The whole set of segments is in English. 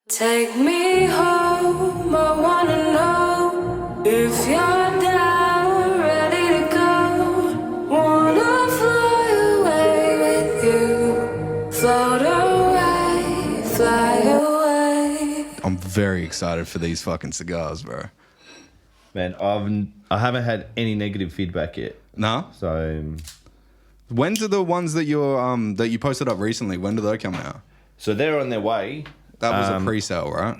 Take me home, I wanna know if you're down, ready to go. Wanna fly away with you, float away, fly away. I'm very excited for these fucking cigars, bro. Man, I haven't had any negative feedback yet. No? So, When do the ones that you posted up recently, when do they come out? so they're on their way. That was a pre-sale, right?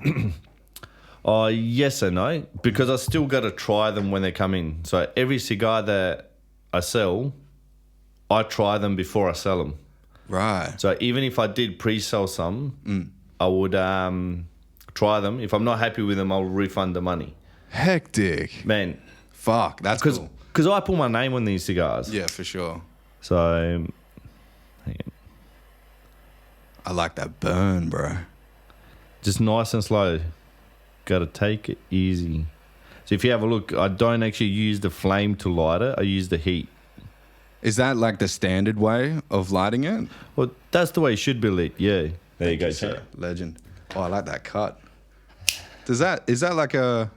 Yes and no, because I still got to try them when they come in. So every cigar that I sell, I try them before I sell them. Right. So even if I did pre-sell some, I would try them. If I'm not happy with them, I'll refund the money. Hectic. Man, Fuck, that's cool. Because I put my name on these cigars. Yeah, for sure. So, hang on. I like that burn, bro. Just nice and slow. Got to take it easy. So if you have a look, I don't actually use the flame to light it. I use the heat. Is that like the standard way of lighting it? Well, that's the way it should be lit. Yeah. There you go, Sir. Legend. Oh, I like that cut. Is that like a...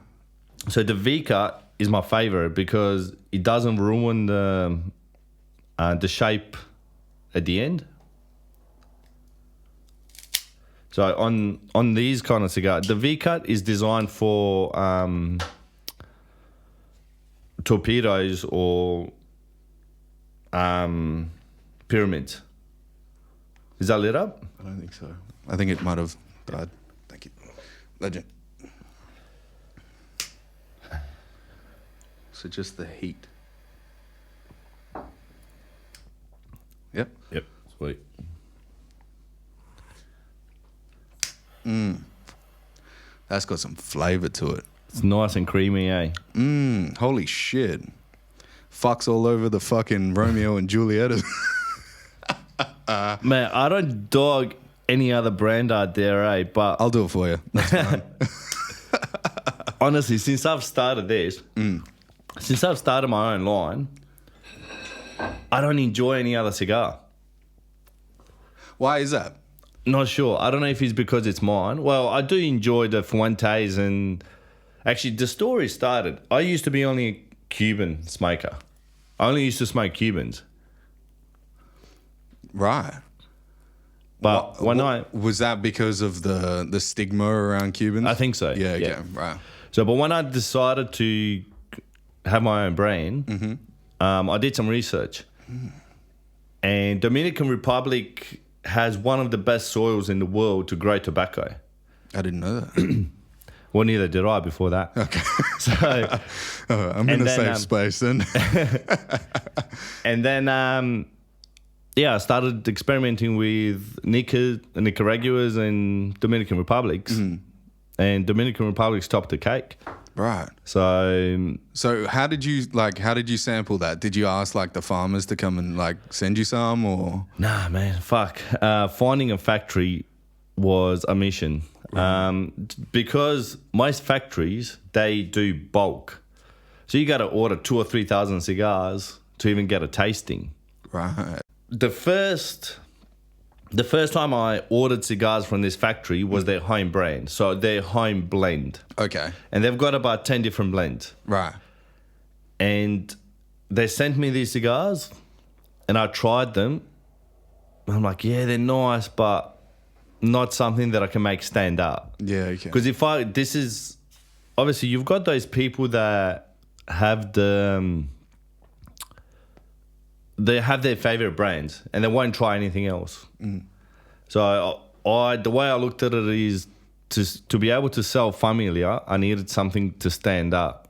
So the V cut is my favorite because it doesn't ruin the shape at the end. So on these kind of cigars, the V cut is designed for torpedoes or pyramids. Is that lit up? I don't think so. I think it might have died. Thank you. Legend. So just the heat. Yep. Yep. Sweet. That's got some flavor to it. It's nice and creamy, eh? Holy shit. Fucks all over the fucking Romeo and Juliet. Man, I don't dog any other brand out there, eh? But I'll do it for you. That's fine. honestly, since I've started this, since I've started my own line, I don't enjoy any other cigar. Why is that? Not sure. I don't know if it's because it's mine. Well, I do enjoy the Fuentes, and actually the story started. I used to be only a Cuban smoker. I only used to smoke Cubans. Right. But was that because of the stigma around Cubans? I think so. Yeah, okay, right. So, but when I decided to have my own brand, I did some research. And Dominican Republic has one of the best soils in the world to grow tobacco. I didn't know that. Well, neither did I before that. Okay. So I'm in a safe space then. And then, I started experimenting with Nicaraguas and Dominican Republics. And Dominican Republic's topped the cake. Right. So how did you sample that? Did you ask like the farmers to come and like send you some or? nah, man, fuck. Finding a factory was a mission. Because most factories, they do bulk. So you got to order 2,000 or 3,000 cigars to even get a tasting. Right. The first time I ordered cigars from this factory was their home brand. So their home blend. Okay. And they've got about 10 different blends. Right. And they sent me these cigars and I tried them. I'm like, yeah, they're nice, but not something that I can make stand up. Yeah, okay. Because this is, obviously you've got those people that have they have their favorite brands and they won't try anything else. So the way I looked at it is to be able to sell Familija, I needed something to stand up.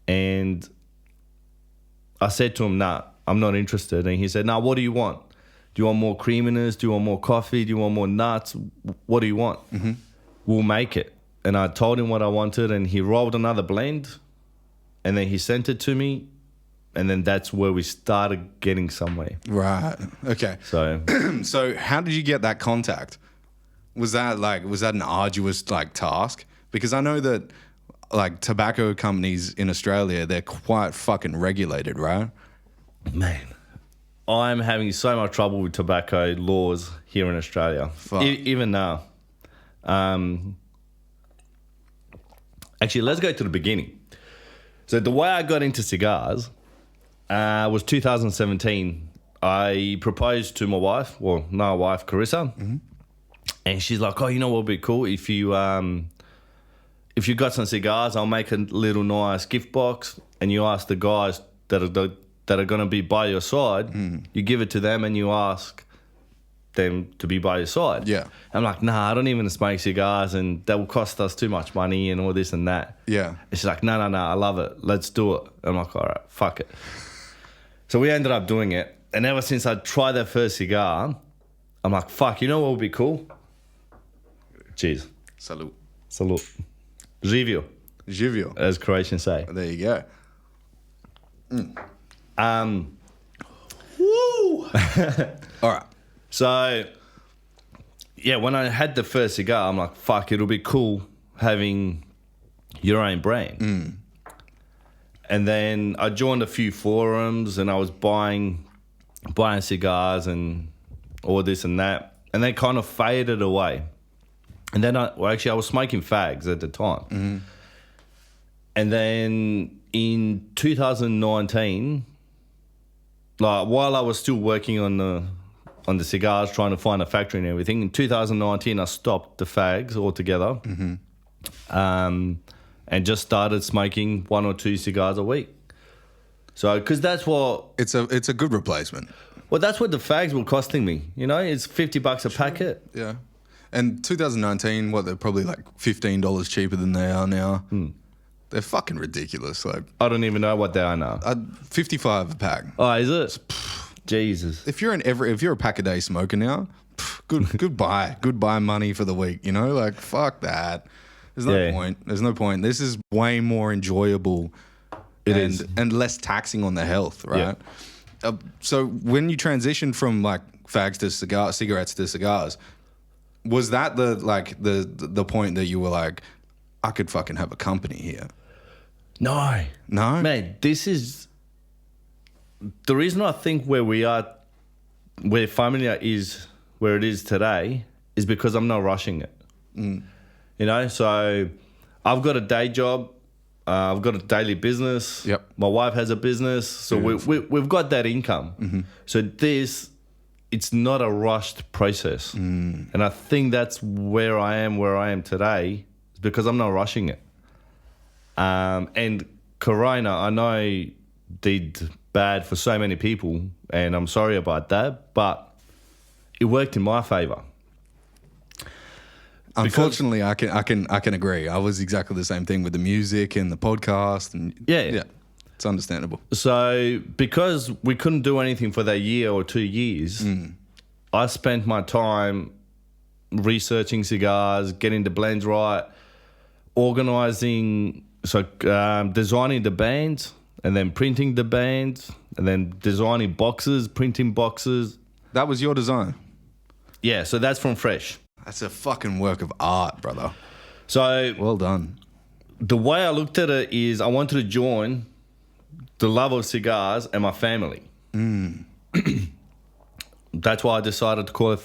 And I said to him, nah, I'm not interested. And he said, nah, what do you want? Do you want more creaminess? Do you want more coffee? Do you want more nuts? What do you want? We'll make it. And I told him what I wanted and he rolled another blend and then he sent it to me. And then that's where we started getting somewhere. Right. Okay. So, So how did you get that contact? Was that an arduous like task? Because I know that like tobacco companies in Australia, they're quite fucking regulated, right? man, I'm having so much trouble with tobacco laws here in Australia. Even now. Actually, let's go to the beginning. So the way I got into cigars was 2017. I proposed to my wife, Carissa, and she's like, "Oh, you know what would be cool if you got some cigars, I'll make a little nice gift box, and you ask the guys that are going to be by your side, you give it to them, and you ask them to be by your side." Yeah. I'm like, "Nah, I don't even smoke cigars, and that will cost us too much money and all this and that." Yeah. And she's like, no, I love it. Let's do it. I'm like, all right, fuck it. So we ended up doing it. And ever since I tried that first cigar, I'm like, fuck, you know what would be cool? Cheers. Salute. Salute. Živio, Živio. as Croatians say. There you go. Woo! All right. So, yeah, when I had the first cigar, I'm like, fuck, it'll be cool having your own brand. And then I joined a few forums and I was buying cigars and all this and that. And they kind of faded away. And then I was smoking fags at the time. And then in 2019, like while I was still working on the cigars, trying to find a factory and everything, in 2019 I stopped the fags altogether. And just started smoking 1 or 2 cigars a week. So, because that's what... It's a good replacement. Well, that's what the fags were costing me. You know, it's $50 a packet. Yeah. And 2019, they're probably like $15 cheaper than they are now. They're fucking ridiculous. Like, I don't even know what they are now. 55 a pack. Oh, is it? Jesus. If you're a pack a day smoker now, goodbye money for the week. You know, like fuck that. There's no point. There's no point. This is way more enjoyable. And less taxing on the health, right? Yeah. So when you transitioned from like fags to cigarettes to cigars, was that the point that you were like, I could fucking have a company here? No. Man, this is the reason I think where Familija is where it is today is because I'm not rushing it. You know, so I've got a day job. I've got a daily business. Yep. My wife has a business. So we've got that income. So it's not a rushed process. And I think that's where I am today, is because I'm not rushing it. And Corona, I know, did bad for so many people, and I'm sorry about that, but it worked in my favor. Unfortunately, I can agree. I was exactly the same thing with the music and the podcast, and yeah, it's understandable. So because we couldn't do anything for that year or 2 years, I spent my time researching cigars, getting the blends right, organizing, designing the bands, and then printing the bands, and then designing boxes, printing boxes. That was your design? Yeah, so that's from Fresh. That's a fucking work of art, brother. So well done. The way I looked at it is I wanted to join the love of cigars and my family. That's why I decided to call it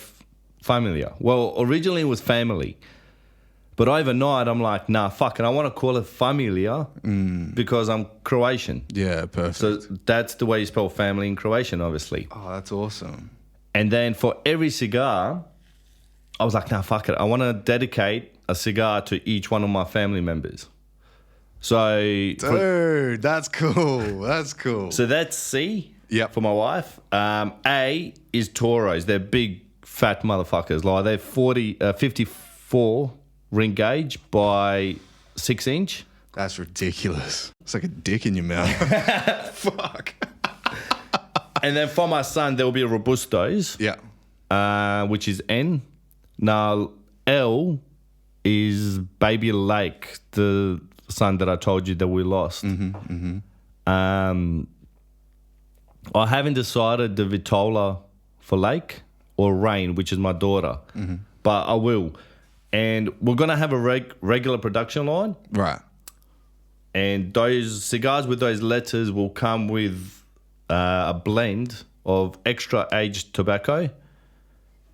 Familija. Well, originally it was family. But overnight, I'm like, nah, fuck it. I want to call it Familija because I'm Croatian. Yeah, perfect. So that's the way you spell family in Croatian, obviously. Oh, that's awesome. And then for every cigar, I was like, nah, fuck it. I want to dedicate a cigar to each one of my family members. So... Dude, that's cool. That's cool. So that's C for my wife. A is Toros. They're big, fat motherfuckers. Like they're 54 ring gauge by 6 inch. That's ridiculous. It's like a dick in your mouth. Fuck. And then for my son, there will be a Robustos. Yeah. Which is N. Now, L is Baby Lake, the son that I told you that we lost. I haven't decided the Vitola for Lake or Rain, which is my daughter. But I will. And we're going to have a regular production line. Right. And those cigars with those letters will come with a blend of extra aged tobacco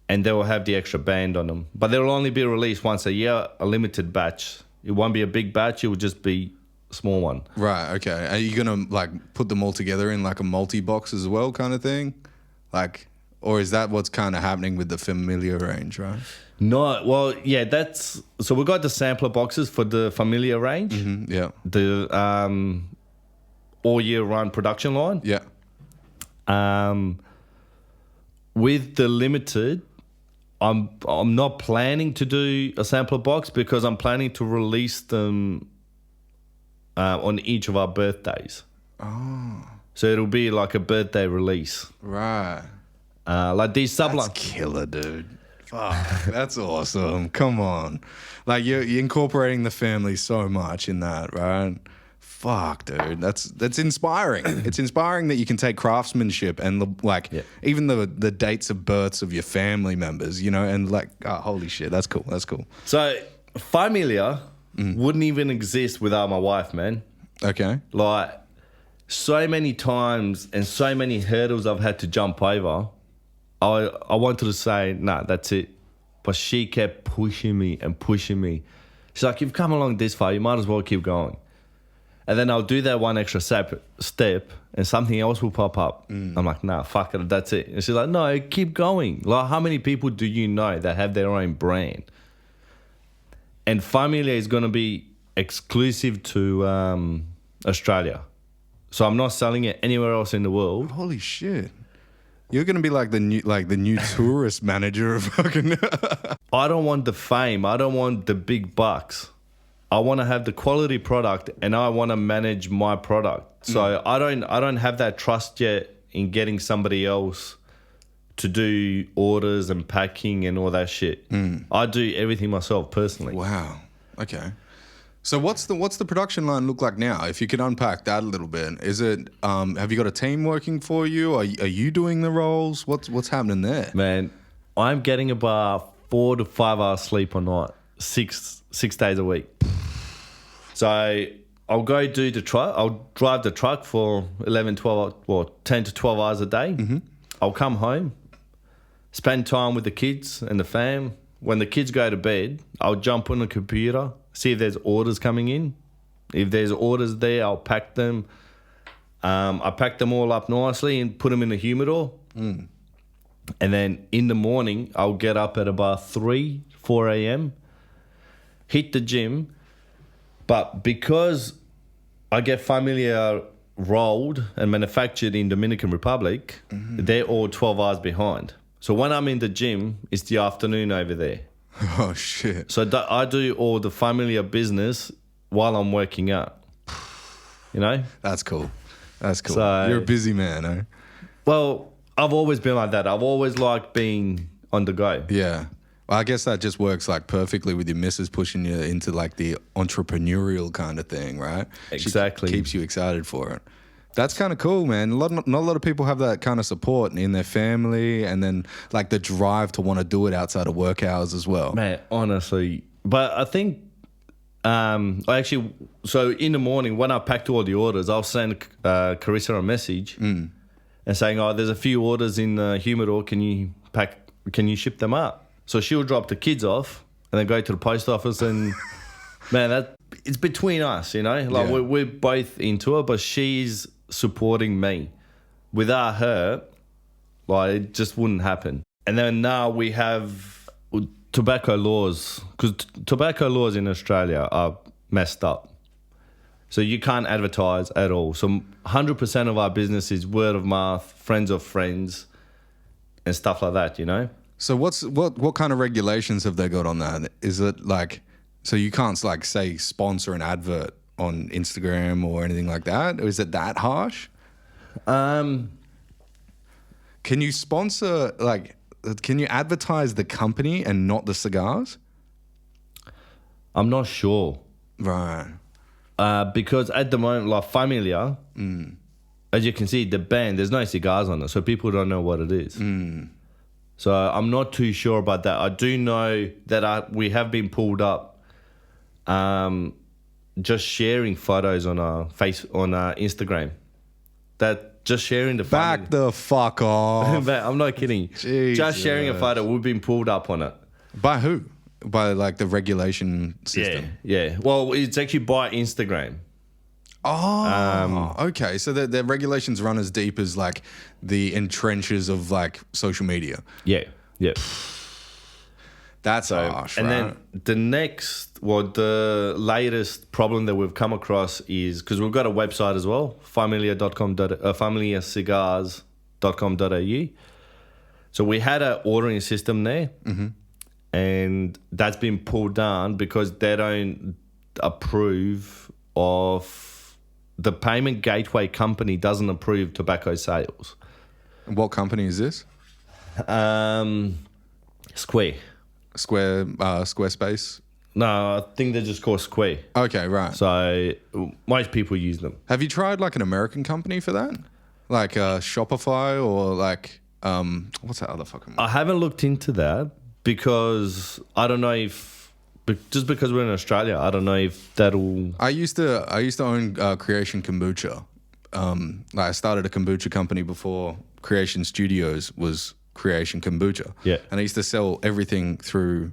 and they will have the extra band on them. But they will only be released once a year, a limited batch. It won't be a big batch. It will just be a small one. Right. Okay. Are you gonna like put them all together in like a multi-box as well, kind of thing? Like, or is that what's kind of happening with the Familija range, right? No, well, yeah, that's... So we got the sampler boxes for the Familija range. Mm-hmm. Yeah. The all year round production line. Yeah. With the limited, I'm not planning to do a sampler box because I'm planning to release them on each of our birthdays. Oh. So it'll be like a birthday release. Right. Like these That's sublime. killer, dude. Fuck, that's awesome. Come on. Like you're incorporating the family so much in that, right? Fuck, dude. That's inspiring. It's inspiring that you can take craftsmanship and even the dates of births of your family members, you know, and like, oh, holy shit, that's cool. That's cool. So Familija wouldn't even exist without my wife, man. Okay. Like so many times and so many hurdles I've had to jump over. I wanted to say, nah, that's it. But she kept pushing me and pushing me. She's like, you've come along this far, you might as well keep going. And then I'll do that one extra step and something else will pop up. I'm like, nah, fuck it, that's it. And she's like, no, keep going. Like, how many people do you know that have their own brand? And Familija is going to be exclusive to Australia. So I'm not selling it anywhere else in the world. Holy shit. You're gonna be like the new tourist manager of fucking. I don't want the fame. I don't want the big bucks. I want to have the quality product, and I want to manage my product. So I don't have that trust yet in getting somebody else to do orders and packing and all that shit. I do everything myself personally. Wow. Okay. So what's the production line look like now? If you could unpack that a little bit, is it have you got a team working for you? Are you doing the roles? What's happening there? Man, I'm getting about 4 to 5 hours sleep a night, six days a week. So I'll go do the truck. I'll drive the truck for 10 to 12 hours a day. I'll come home, spend time with the kids and the fam. When the kids go to bed, I'll jump on the computer, see if there's orders coming in. If there's orders there, I'll pack them. I pack them all up nicely and put them in the humidor. And then in the morning, I'll get up at about 4 a.m., hit the gym. But because I get Familija rolled and manufactured in Dominican Republic, they're all 12 hours behind. So when I'm in the gym, it's the afternoon over there. Oh, shit. So I do all the Familija business while I'm working out. You know? That's cool. That's cool. So, you're a busy man, eh? Well, I've always been like that. I've always liked being on the go. Yeah. Well, I guess that just works like perfectly with your missus pushing you into like the entrepreneurial kind of thing, right? Exactly. She keeps you excited for it. That's kind of cool, man. Not a lot of people have that kind of support in their family, and then like the drive to want to do it outside of work hours as well. Man, honestly. But I think so in the morning when I packed all the orders, I'll send Carissa a message and saying, oh, there's a few orders in the humidor. Can you ship them up? So she'll drop the kids off and then go to the post office and, man, it's between us, you know? Like we're both into it, but she's supporting me. Without her, like it just wouldn't happen. And then now we have tobacco laws, because tobacco laws in Australia are messed up. So you can't advertise at all. So 100% of our business is word of mouth, friends of friends, and stuff like that, you know? So what kind of regulations have they got on that? Is it like, so you can't like say sponsor an advert on Instagram or anything like that? Or is it that harsh? Can you sponsor, like, can you advertise the company and not the cigars? I'm not sure. Right. Because at the moment, like Familija, as you can see, the band, there's no cigars on it, so people don't know what it is. So I'm not too sure about that. I do know that we have been pulled up just sharing photos on our Instagram. that just sharing the Back photo. the fuck off. I'm not kidding. Just sharing a photo, we've been pulled up on it. By who? By like the regulation system? Yeah. Well, it's actually by Instagram. Oh, okay. So the regulations run as deep as like the entrenches of like social media. Yeah. That's harsh, and right? then the latest problem that we've come across is because we've got a website as well, familijacigars.com.au. So we had an ordering system there, and that's been pulled down because they don't approve of the payment gateway company doesn't approve tobacco sales. What company is this? Squarespace? No, I think they're just called Square. Okay, right. So most people use them. Have you tried like an American company for that? Like Shopify or like, what's that other fucking one? I haven't looked into that because I don't know if, just because we're in Australia, I don't know if that'll... I used to own Creation Kombucha. Like I started a kombucha company before Creation Studios was Creation Kombucha. Yeah. And I used to sell everything through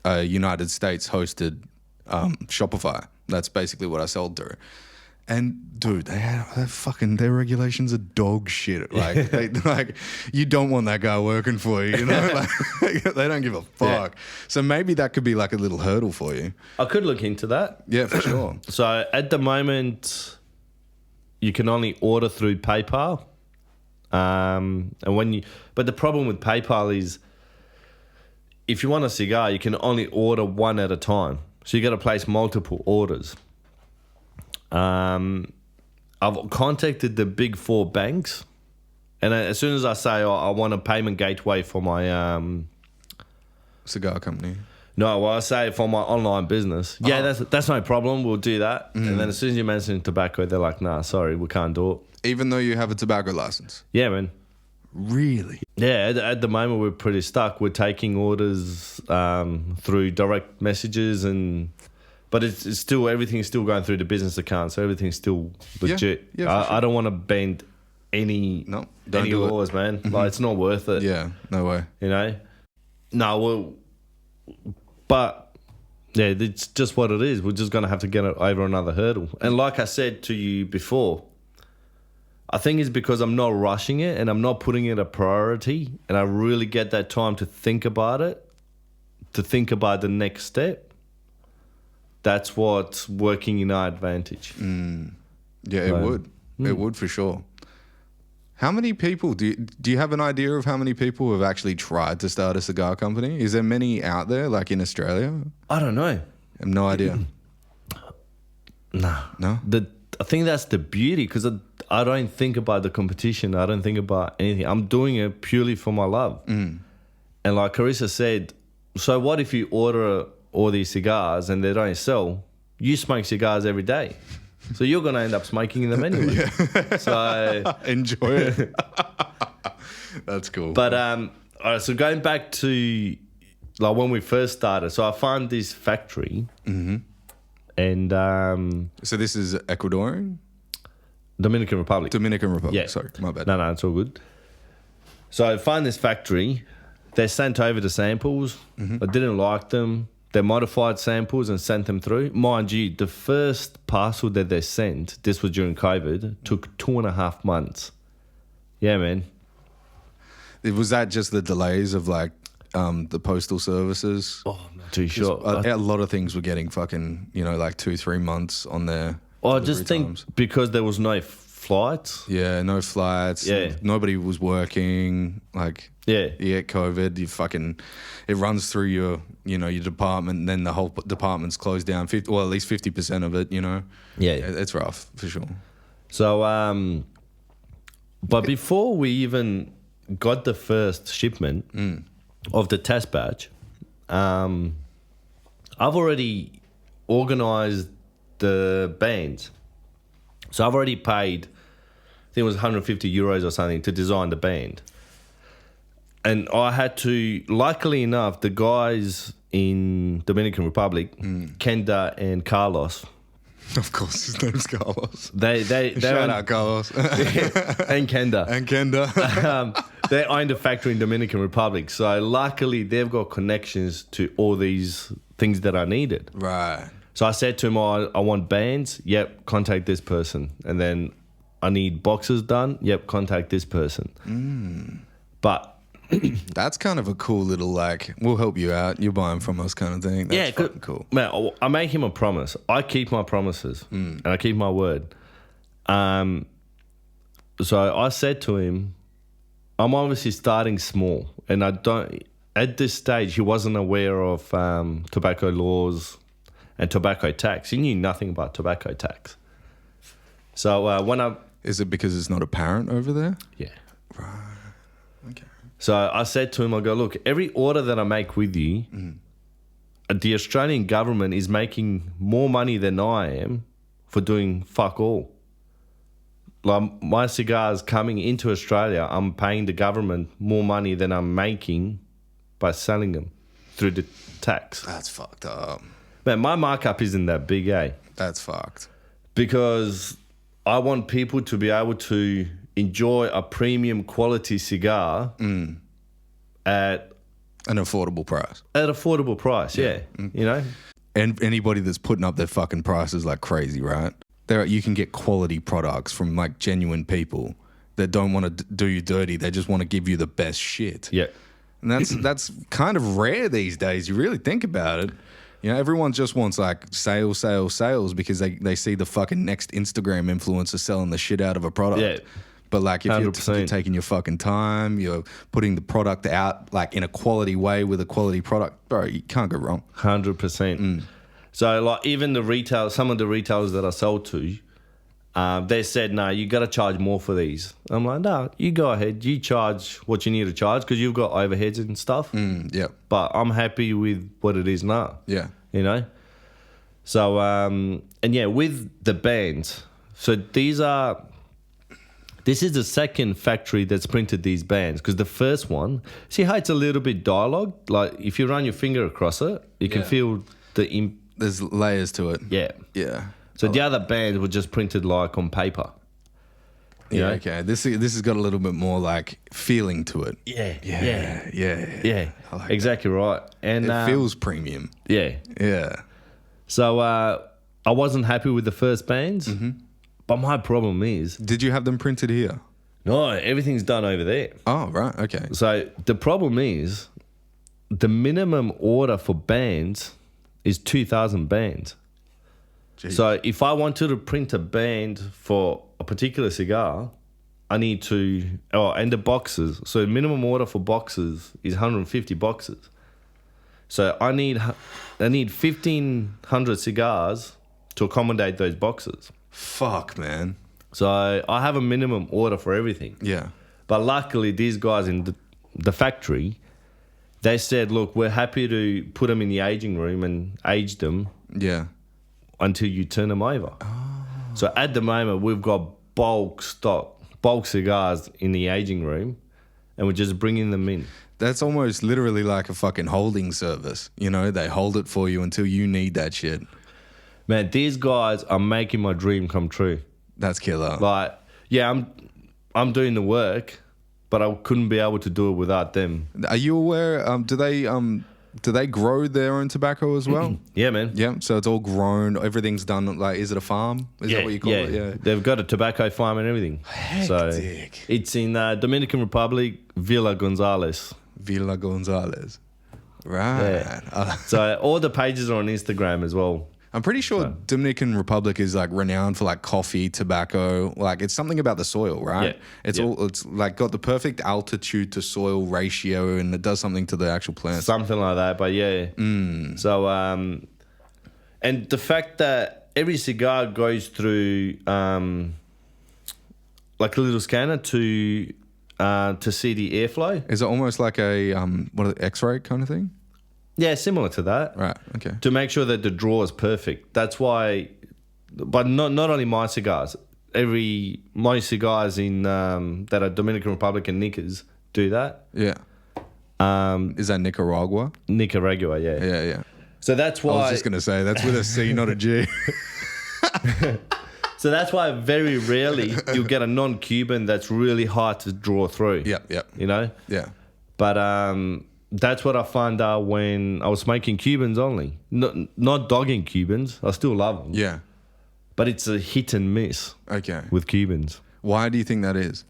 a United States hosted Shopify. That's basically what I sold through. And dude, their regulations are dog shit. Like, like you don't want that guy working for you, you know? Like, they don't give a fuck. Yeah. So maybe that could be like a little hurdle for you. I could look into that. Yeah, for sure. So at the moment, you can only order through PayPal. But the problem with PayPal is if you want a cigar, you can only order one at a time. So you got to place multiple orders. I've contacted the big four banks, and as soon as I say I want a payment gateway for my cigar company. No, well, I say for my online business. Yeah, that's no problem. We'll do that. And then as soon as you mention tobacco, they're like, nah, sorry, we can't do it. Even though you have a tobacco license? Yeah, man. Really? Yeah, at the moment we're pretty stuck. We're taking orders through direct messages, but it's still, everything's still going through the business account, so everything's still legit. Yeah, I don't want to bend any laws, man. Like, it's not worth it. Yeah, no way. You know? No, well, but yeah, it's just what it is. We're just going to have to get it over another hurdle. And like I said to you before, I think it's because I'm not rushing it and I'm not putting it a priority, and I really get that time to think about it, to think about the next step. That's what's working in our advantage. Yeah, it would. It would for sure. How many people, do you have an idea of how many people have actually tried to start a cigar company? Is there many out there, like in Australia? I don't know. I have no idea. No? I think that's the beauty, because I don't think about the competition. I don't think about anything. I'm doing it purely for my love. And like Carissa said, so what if you order all these cigars and they don't sell? You smoke cigars every day. So you're going to end up smoking them anyway. Yeah. So enjoy it. That's cool. But all right, so going back to like when we first started, so I found this factory. And so this is Ecuadorian? Dominican Republic. Yeah. Sorry, my bad. No, it's all good. So I found this factory. They sent over the samples. I didn't like them. They modified samples and sent them through. Mind you, the first parcel that they sent, this was during COVID, took 2.5 months. Yeah, man. Was that just the delays of like the postal services? Oh, I'm not too sure. A lot of things were getting fucking, like 2-3 months on their I just think because there was no flights. Yeah, no flights. Yeah. Nobody was working. Like, yeah, you get COVID, it runs through your department, and then the whole department's closed down. At least 50% of it, Yeah. It's rough, for sure. So, but before we even got the first shipment of the test batch, I've already organised the bands. So I've already paid, I think it was 150 euros or something to design the band. And I had to, luckily enough, the guys in Dominican Republic, Kenda and Carlos, Of course, his name's Carlos. They Shout out Carlos. and Kenda. And Kenda. They owned a factory in Dominican Republic. So luckily they've got connections to all these things that I needed. Right. So I said to him, I want bands. Yep, contact this person. And then I need boxes done. Yep, contact this person. But that's kind of a cool little, like, we'll help you out. You're buying from us kind of thing. That's fucking cool. Man, I make him a promise. I keep my promises and I keep my word. So I said to him, I'm obviously starting small, and I don't. At this stage, he wasn't aware of tobacco laws and tobacco tax. He knew nothing about tobacco tax. So when I is it because it's not apparent over there? Yeah. Right. Okay. So I said to him, I go, look, every order that I make with you, the Australian government is making more money than I am for doing fuck all. Like my cigars coming into Australia, I'm paying the government more money than I'm making by selling them through the tax. That's fucked up. Man, my markup isn't that big, eh? That's fucked. Because I want people to be able to enjoy a premium quality cigar at an affordable price. At affordable price, yeah. You know? And anybody that's putting up their fucking prices like crazy, right? You can get quality products from like genuine people that don't want to do you dirty. They just want to give you the best shit. Yeah. And that's kind of rare these days. You really think about it. You know, everyone just wants like sales because they see the fucking next Instagram influencer selling the shit out of a product. Yeah. But like if you're taking your fucking time, you're putting the product out like in a quality way with a quality product, bro, you can't go wrong. 100%. So like even some of the retailers that I sold to, they said, no, you got to charge more for these. I'm like, no, you go ahead. You charge what you need to charge because you've got overheads and stuff. Yeah. But I'm happy with what it is now. Yeah. You know? So, and yeah, with the bands. So this is the second factory that's printed these bands because the first one, see how it's a little bit dialogue? Like if you run your finger across it, you can feel there's layers to it. Yeah. Yeah. So the other bands were just printed like on paper. You know? Okay. This has got a little bit more like feeling to it. Yeah. I like exactly right. And it feels premium. Yeah. Yeah. So I wasn't happy with the first bands, but my problem is... Did you have them printed here? No, everything's done over there. Oh, right. Okay. So the problem is the minimum order for bands is 2,000 bands. Jeez. So if I wanted to print a band for a particular cigar, I need to... and the boxes. So the minimum order for boxes is 150 boxes. So I need 1,500 cigars to accommodate those boxes. Fuck, man. So I have a minimum order for everything. Yeah. But luckily, these guys in the factory, they said, look, we're happy to put them in the aging room and age them. Yeah. Until you turn them over. Oh. So at the moment, we've got bulk cigars in the aging room, and we're just bringing them in. That's almost literally like a fucking holding service. You know, they hold it for you until you need that shit. Man, these guys are making my dream come true. That's killer. Like, yeah, I'm doing the work, but I couldn't be able to do it without them. Are you aware? Do they grow their own tobacco as well? Yeah, man. Yeah, so it's all grown. Everything's done. Like, is it a farm? Is that what you call it? Yeah, they've got a tobacco farm and everything. Hectic. So it's in Dominican Republic, Villa Gonzalez. Villa Gonzalez. Right. Yeah. So all the pages are on Instagram as well. I'm pretty sure Dominican Republic is like renowned for like coffee, tobacco. Like it's something about the soil, right? Yeah. It's like got the perfect altitude to soil ratio, and it does something to the actual plant. Something like that, but yeah. So and the fact that every cigar goes through like a little scanner to see the airflow. Is it almost like a X-ray kind of thing? Yeah, similar to that. Right, okay. To make sure that the draw is perfect. That's why, but not only my cigars, most cigars in that are Dominican Republic and Nicas do that. Yeah. Is that Nicaragua? Nicaragua, yeah. Yeah. So that's why... I was just going to say, that's with a C, not a G. So that's why very rarely you'll get a non-Cuban that's really hard to draw through. Yep. You know? Yeah. But that's what I found out when I was smoking Cubans only. Not dogging Cubans. I still love them. Yeah. But it's a hit and miss Okay. with Cubans. Why do you think that is?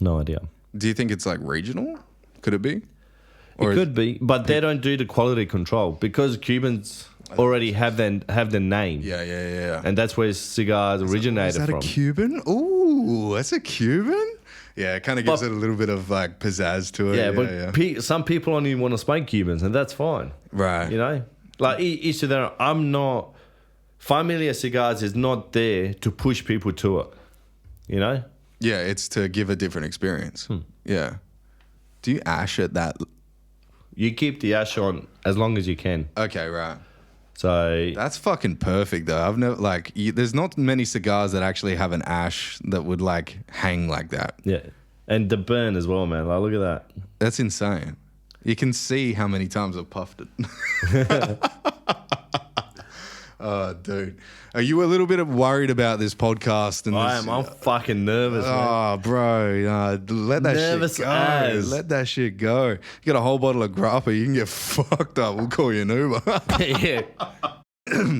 No idea. Do you think it's like regional? Could it be? It could be, but they don't do the quality control because Cubans already have the name. Yeah. And that's where cigars originated Is that from. a Cuban? Ooh, that's a Cuban? Yeah, it kind of gives it a little bit of like pizzazz to it. Yeah, but some people only want to smoke Cubans, and that's fine. Right. You know? Like, each to their own. I'm not... Familija Cigars is not there to push people to it. You know? Yeah, it's to give a different experience. Yeah. Do you ash at that? You keep the ash on as long as you can. Okay, right. So... That's fucking perfect, though. I've never, like, there's not many cigars that actually have an ash that would, like, hang like that. Yeah. And the burn as well, man. Like, look at that. That's insane. You can see how many times I've puffed it. Oh, dude. Are you a little bit worried about this podcast? And I am. I'm fucking nervous, man. Oh, bro. Let that Nervous shit go. as. Let that shit go. You got a whole bottle of grappa, you can get fucked up. We'll call you an Uber. Yeah.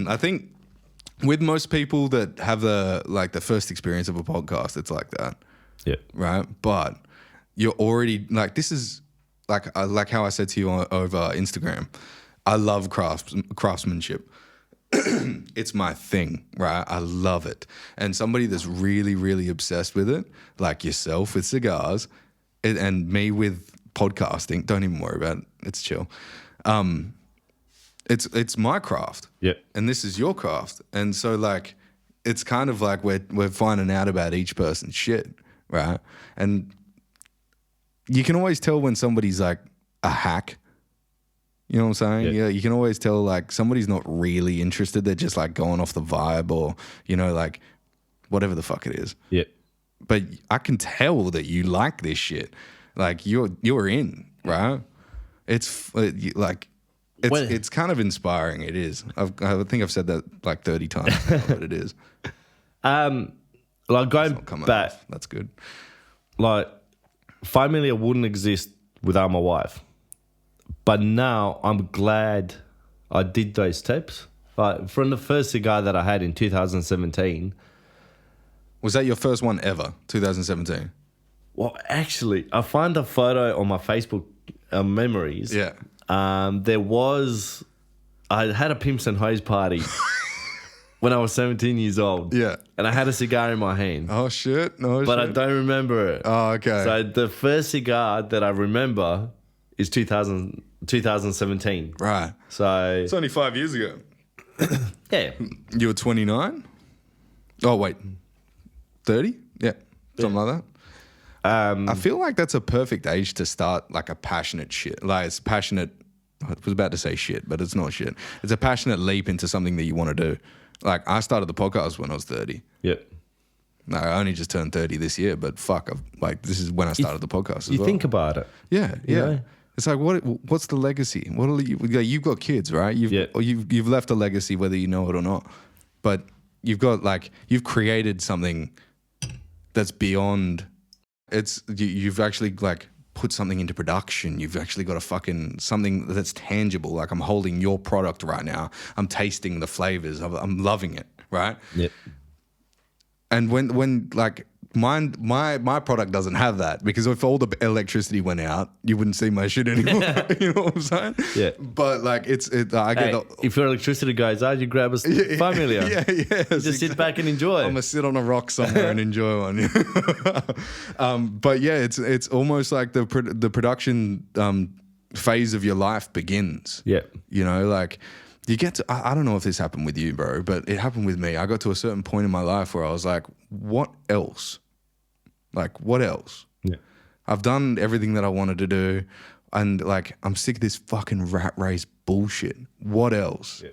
I think with most people that have the first experience of a podcast, it's like that. Yeah. Right? But you're already like, this is like how I said to you over Instagram. I love craftsmanship. It's my thing, right? I love it. And somebody that's really, really obsessed with it, like yourself with cigars, and me with podcasting, don't even worry about it. It's chill. It's my craft. Yep. And this is your craft. And so like it's kind of like we're finding out about each person's shit, right? And you can always tell when somebody's like a hack. You know what I'm saying? Yeah. You can always tell like somebody's not really interested. They're just like going off the vibe or, you know, like whatever the fuck it is. Yeah. But I can tell that you like this shit. Like you're in, right? It's like it's kind of inspiring. It is. I think I've said that like 30 times, but it is. Like going back, That's good. like Familia wouldn't exist without my wife. But now I'm glad I did those steps. Like from the first cigar that I had in 2017. Was that your first one ever, 2017? Well, actually, I found a photo on my Facebook memories. Yeah. I had a Pimps and Hoes party when I was 17 years old. Yeah. And I had a cigar in my hand. Oh, shit. No, But shit. I don't remember it. Oh, okay. So the first cigar that I remember is 2017. Right. So It's only 5 years ago. yeah, You were 29? Oh, wait. 30? Yeah. Something like that. I feel like that's a perfect age to start like a passionate shit. Like it's passionate. I was about to say shit, but it's not shit. It's a passionate leap into something that you want to do. Like I started the podcast when I was 30. yep. No, I only just turned 30 this year, but fuck, this is when I started the podcast as You well. think about it. Yeah. know? It's like what's the legacy? What are you've got kids, right? You've left a legacy whether you know it or not. But you've created something that's beyond. You've actually like put something into production. You've actually got something that's tangible. Like I'm holding your product right now. I'm tasting the flavors. I'm loving it, right? Yep. And when like my product doesn't have that, because if all the electricity went out, you wouldn't see my shit anymore. You know what I'm saying? Yeah. But like If your electricity goes out, you grab a Familia. Yeah. Just sit back and enjoy. I'm gonna sit on a rock somewhere and enjoy one. But yeah, it's almost like the production phase of your life begins. Yeah. You know, like you get to, I don't know if this happened with you, bro, but it happened with me. I got to a certain point in my life where I was like, what else? Like, what else? Yeah. I've done everything that I wanted to do. And like, I'm sick of this fucking rat race bullshit. What else? Yeah.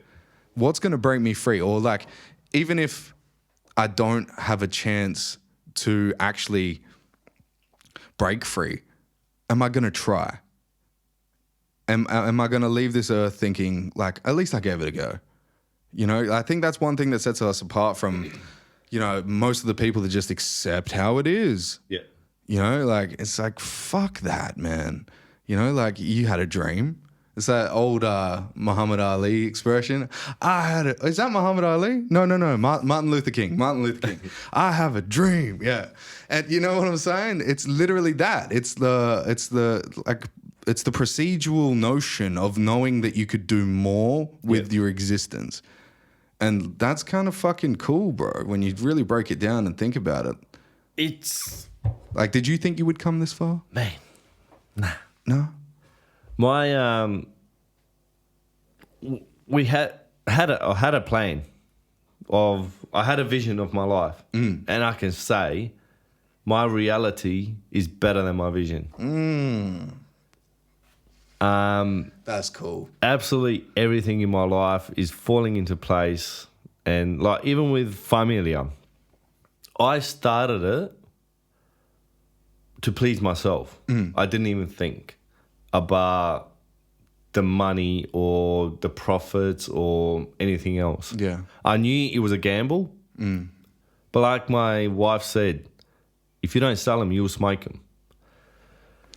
What's going to break me free? Or like, even if I don't have a chance to actually break free, am I going to try? Am I going to leave this earth thinking like, at least I gave it a go? You know, I think that's one thing that sets us apart from, you know, most of the people that just accept how it is. Yeah. You know, like, it's like, fuck that, man. You know, like, you had a dream. It's that old Muhammad Ali expression. Is that Muhammad Ali? No. Martin Luther King. I have a dream. Yeah. And you know what I'm saying? It's literally that. It's the procedural notion of knowing that you could do more with your existence. And that's kind of fucking cool, bro, when you really break it down and think about it. It's... Like, did you think you would come this far? Man, nah. No? My we had a plan I had a vision of my life, and I can say my reality is better than my vision. That's cool. Absolutely everything in my life is falling into place, and like even with Familija, I started it to please myself. I didn't even think about the money or the profits or anything else. Yeah. I knew it was a gamble, but like my wife said, if you don't sell them, you'll smoke them.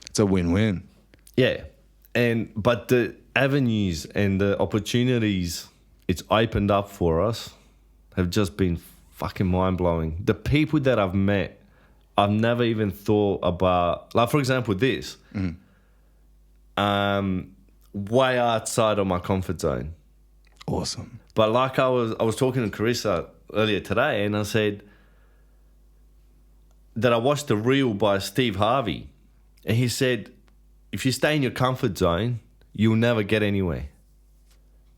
It's a win-win. Yeah. But the avenues and the opportunities it's opened up for us have just been fucking mind-blowing. The people that I've met, I've never even thought about, like, for example, this. Way outside of my comfort zone. Awesome. But like I was talking to Carissa earlier today, and I said that I watched a reel by Steve Harvey, and he said, if you stay in your comfort zone, you'll never get anywhere.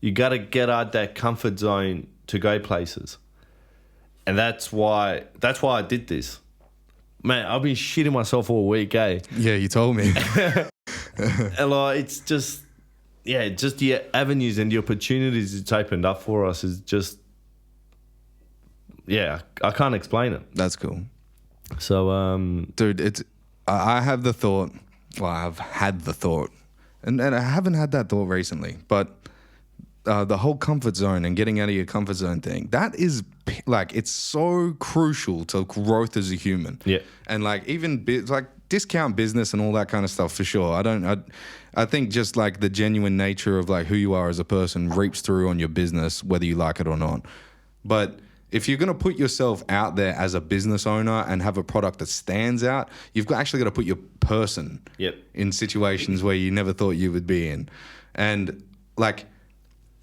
You got to get out that comfort zone to go places. And that's why I did this. Man, I've been shitting myself all week, eh? Yeah, you told me. And like, it's just, yeah, just the avenues and the opportunities it's opened up for us is just, yeah, I can't explain it. That's cool. So, dude, I have the thought, well, I've had the thought, and I haven't had that thought recently, but the whole comfort zone and getting out of your comfort zone thing, that is like, it's so crucial to growth as a human. Yeah. And like, even like discount business and all that kind of stuff for sure. I think just like the genuine nature of like who you are as a person reaps through on your business, whether you like it or not. But if you're going to put yourself out there as a business owner and have a product that stands out, you've actually got to put your person in situations where you never thought you would be in. And like,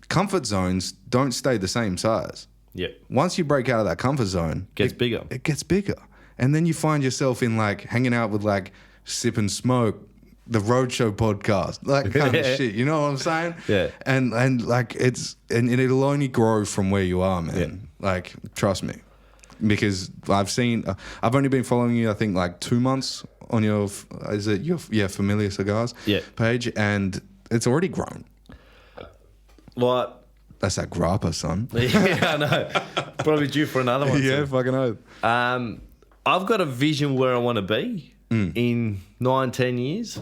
comfort zones don't stay the same size. Yeah. Once you break out of that comfort zone, it gets bigger. And then you find yourself in like hanging out with like Sip and Smoke, the Roadshow podcast, that kind of shit. You know what I'm saying? Yeah. And like it'll only grow from where you are, man. Yeah. Like, trust me, because I've only been following you, I think, like 2 months on your Familija Cigars page, and it's already grown. Like, that's that grappa, son. Yeah, I know. Probably due for another one. Yeah, fucking oath. I've got a vision where I want to be in 9-10 years,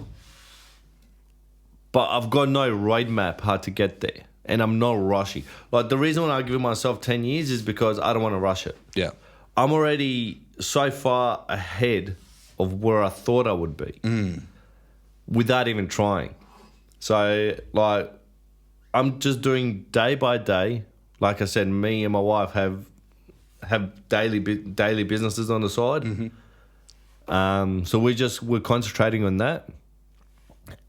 but I've got no roadmap how to get there, and I'm not rushing. Like, the reason why I give myself 10 years is because I don't want to rush it. Yeah. I'm already so far ahead of where I thought I would be without even trying. So, like, I'm just doing day by day. Like I said, me and my wife have daily businesses on the side. So we're concentrating on that.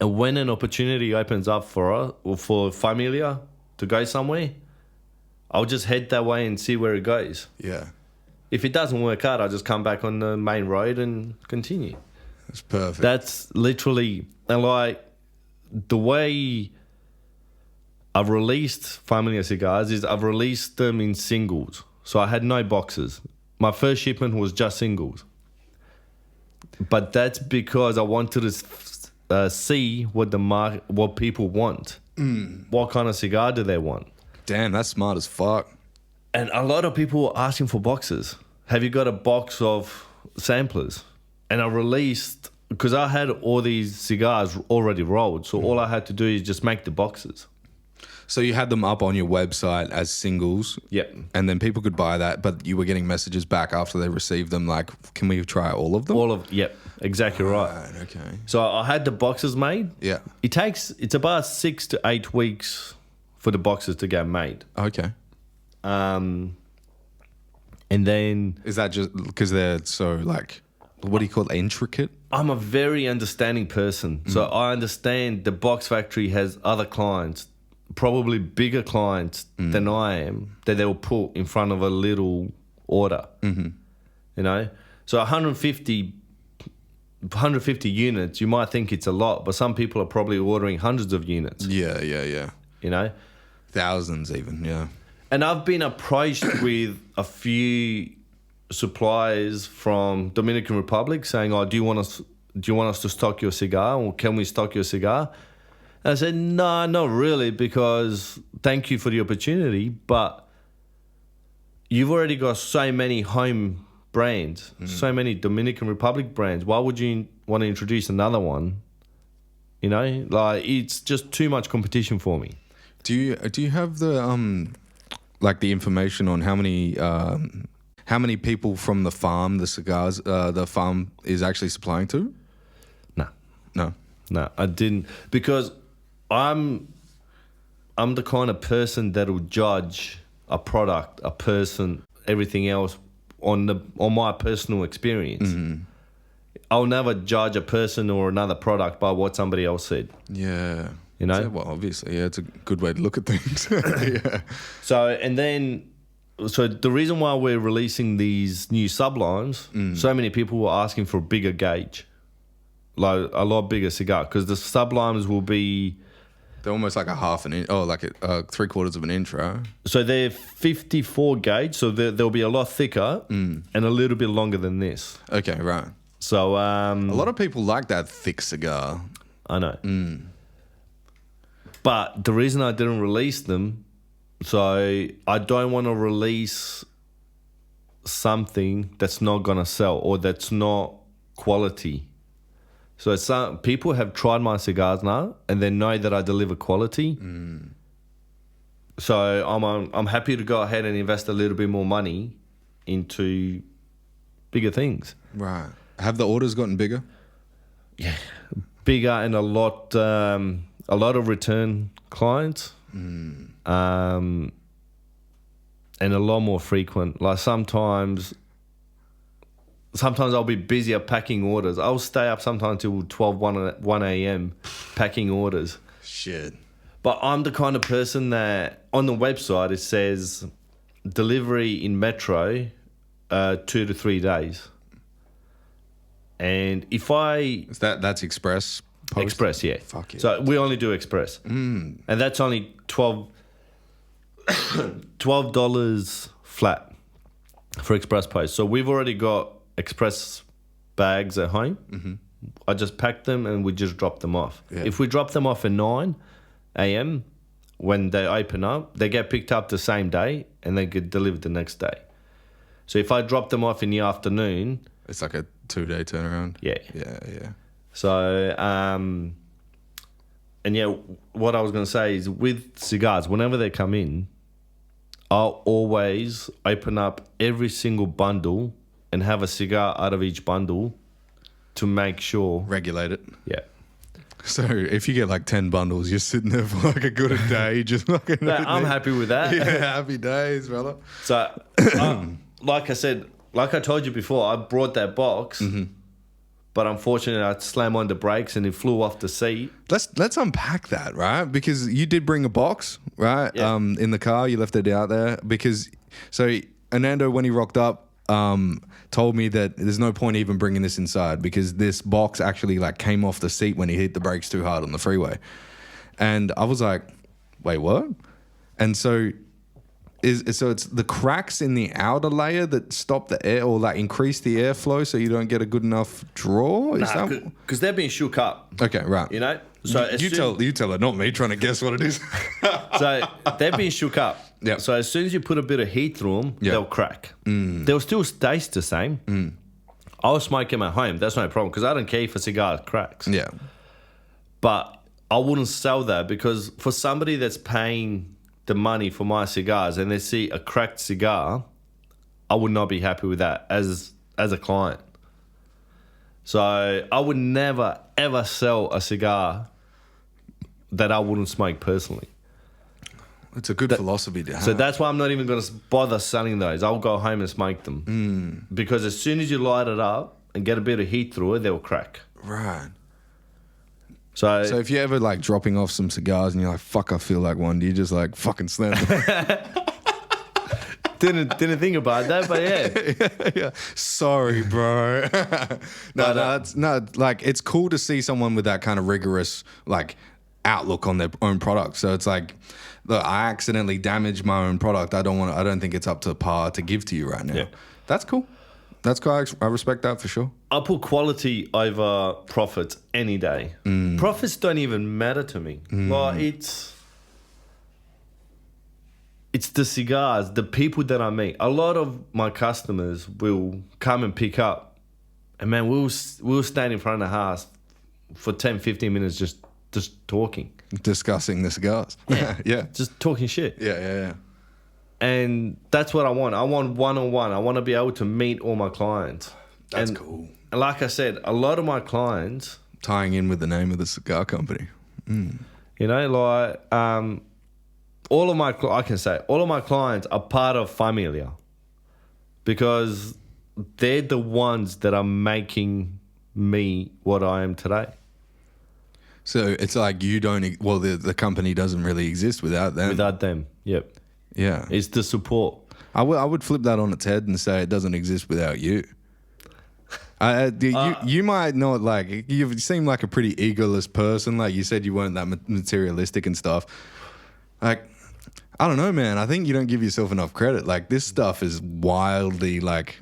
And when an opportunity opens up for us or for Familija to go somewhere, I'll just head that way and see where it goes. Yeah. If it doesn't work out, I'll just come back on the main road and continue. That's perfect. That's literally, and like, the way I've released Familija Cigars is I've released them in singles. So I had no boxes. My first shipment was just singles. But that's because I wanted to see what the market, what people want. What kind of cigar do they want? Damn, that's smart as fuck. And a lot of people were asking for boxes. Have you got a box of samplers? And I released, because I had all these cigars already rolled. So all I had to do is just make the boxes. So you had them up on your website as singles. Yep. And then people could buy that, but you were getting messages back after they received them like, can we try all of them? Yep, exactly right. Okay. So I had the boxes made. Yeah. It's about 6 to 8 weeks for the boxes to get made. Okay. And then Is that just because they're so like, what do you call it, intricate? I'm a very understanding person. So I understand the box factory has other clients, probably bigger clients than I am, that they'll put in front of a little order. Mm-hmm. You know? So 150 units, you might think it's a lot, but some people are probably ordering hundreds of units. Yeah. You know? Thousands even, yeah. And I've been approached with a few suppliers from Dominican Republic saying, "Oh, do you want us to stock your cigar, or can we stock your cigar?" And I said, "No, not really, because thank you for the opportunity, but you've already got so many home brands, so many Dominican Republic brands. Why would you want to introduce another one? You know, like it's just too much competition for me." Do you have the like the information on how many people from the farm the farm is actually supplying to? No, I didn't, because I'm the kind of person that'll judge a product, a person, everything else on my personal experience. Mm-hmm. I'll never judge a person or another product by what somebody else said. Yeah. You know? So, well, obviously, yeah, it's a good way to look at things. Yeah. So the reason why we're releasing these new sublines, so many people were asking for a bigger gauge, like a lot bigger cigar, because the sublimes will be... They're almost like a half an inch, like 3/4 of an inch, right? So they're 54 gauge, so they'll be a lot thicker and a little bit longer than this. Okay, right. So... a lot of people like that thick cigar. I know. But the reason I didn't release them, so I don't want to release something that's not going to sell or that's not quality. So some people have tried my cigars now and they know that I deliver quality. So I'm happy to go ahead and invest a little bit more money into bigger things. Right. Have the orders gotten bigger? Yeah, bigger and a lot of return clients, and a lot more frequent. Like sometimes I'll be busier packing orders. I'll stay up sometimes till 1 a.m. packing orders. Shit. But I'm the kind of person that on the website it says delivery in Metro 2 to 3 days. And if That's express post? Express, yeah. Fuck it. So we only do express. And that's only $12 flat for express post. So we've already got express bags at home. Mm-hmm. I just pack them and we just drop them off. Yeah. If we drop them off at 9 a.m, when they open up, they get picked up the same day and they get delivered the next day. So if I drop them off in the afternoon... It's like a 2-day turnaround? Yeah. Yeah. So, and yeah, what I was going to say is with cigars, whenever they come in, I'll always open up every single bundle and have a cigar out of each bundle to make sure. Regulate it. Yeah. So if you get like 10 bundles, you're sitting there for like a good a day, just fucking... No, I'm happy with that. Yeah, happy days, brother. So, like I said, like I told you before, I brought that box, but unfortunately I slammed on the brakes and it flew off the seat. Let's unpack that, right? Because you did bring a box, right? Yeah. In the car, you left it out there because... So Anando, when he rocked up, told me that there's no point even bringing this inside because this box actually like came off the seat when he hit the brakes too hard on the freeway. And I was like, wait, what? And so it's the cracks in the outer layer that stop the air or like increase the airflow so you don't get a good enough draw? Because they're being shook up. Okay, right. You know? So you tell her, not me trying to guess what it is. So they're being shook up. Yeah. So as soon as you put a bit of heat through them, they'll crack. They'll still taste the same. I'll smoke them at home. That's no problem because I don't care if a cigar cracks. Yeah. But I wouldn't sell that, because for somebody that's paying the money for my cigars and they see a cracked cigar, I would not be happy with that as a client. So I would never, ever sell a cigar that I wouldn't smoke personally. It's a good philosophy to have. So that's why I'm not even going to bother selling those. I'll go home and smoke them. Because as soon as you light it up and get a bit of heat through it, they'll crack. Right. So if you're ever like dropping off some cigars and you're like, fuck, I feel like one, do you just like fucking slam them? didn't think about that, but yeah. Yeah. Sorry, bro. It's cool to see someone with that kind of rigorous like outlook on their own product. So it's like, look, I accidentally damaged my own product. I don't think it's up to par to give to you right now. Yeah. That's cool. That's cool. I respect that for sure. I put quality over profits any day. Profits don't even matter to me. Like it's the cigars, the people that I meet. A lot of my customers will come and pick up, and man, we'll stand in front of the house for 10, 15 minutes just talking. Discussing the cigars. Yeah. Yeah. Just talking shit. Yeah. And that's what I want. I want one-on-one. I want to be able to meet all my clients. That's cool. And like I said, a lot of my clients... Tying in with the name of the cigar company. You know, like... all of my clients are part of Familija, because they're the ones that are making me what I am today. So it's like the company doesn't really exist without them. Without them, yep. Yeah. It's the support. I would flip that on its head and say it doesn't exist without you. You might not like, you seem like a pretty egoless person. Like you said, you weren't that materialistic and stuff. Like, I don't know, man. I think you don't give yourself enough credit. Like this stuff is wildly like,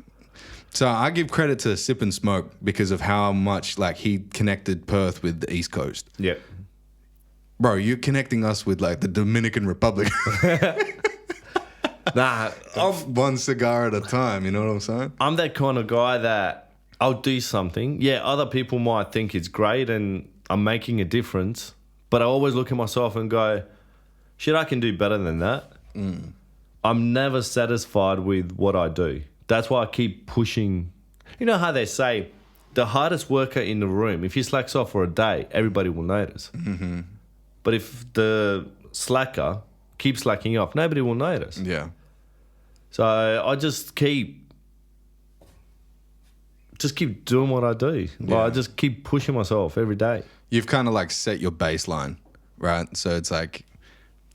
so I give credit to Sip and Smoke because of how much like he connected Perth with the East Coast. Yep. Bro, you're connecting us with like the Dominican Republic. Nah, one cigar at a time, you know what I'm saying? I'm that kind of guy that I'll do something. Yeah, other people might think it's great and I'm making a difference, but I always look at myself and go, shit, I can do better than that. I'm never satisfied with what I do. That's why I keep pushing. You know how they say, the hardest worker in the room, if he slacks off for a day, everybody will notice. Mm-hmm. But if the slacker keeps slacking off, nobody will notice. Yeah. So I just keep doing what I do. Yeah. Like, I just keep pushing myself every day. You've kind of like set your baseline, right? So it's like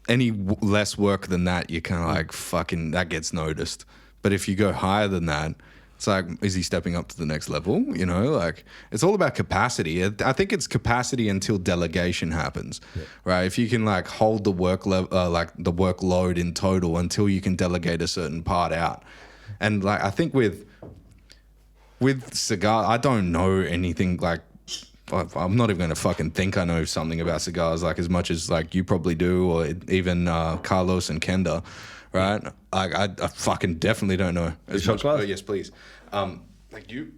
any less work than that, you're kind of like, fucking, that gets noticed. But if you go higher than that, it's like, is he stepping up to the next level? You know, like it's all about capacity. I think it's capacity until delegation happens, right? If you can like hold the work like the workload in total until you can delegate a certain part out. And like, I think with cigar, I don't know anything like, I'm not even going to fucking think I know something about cigars like as much as like you probably do, or even Carlos and Kenda. Right, I fucking definitely don't know. As much. Oh, yes, please. Thank you.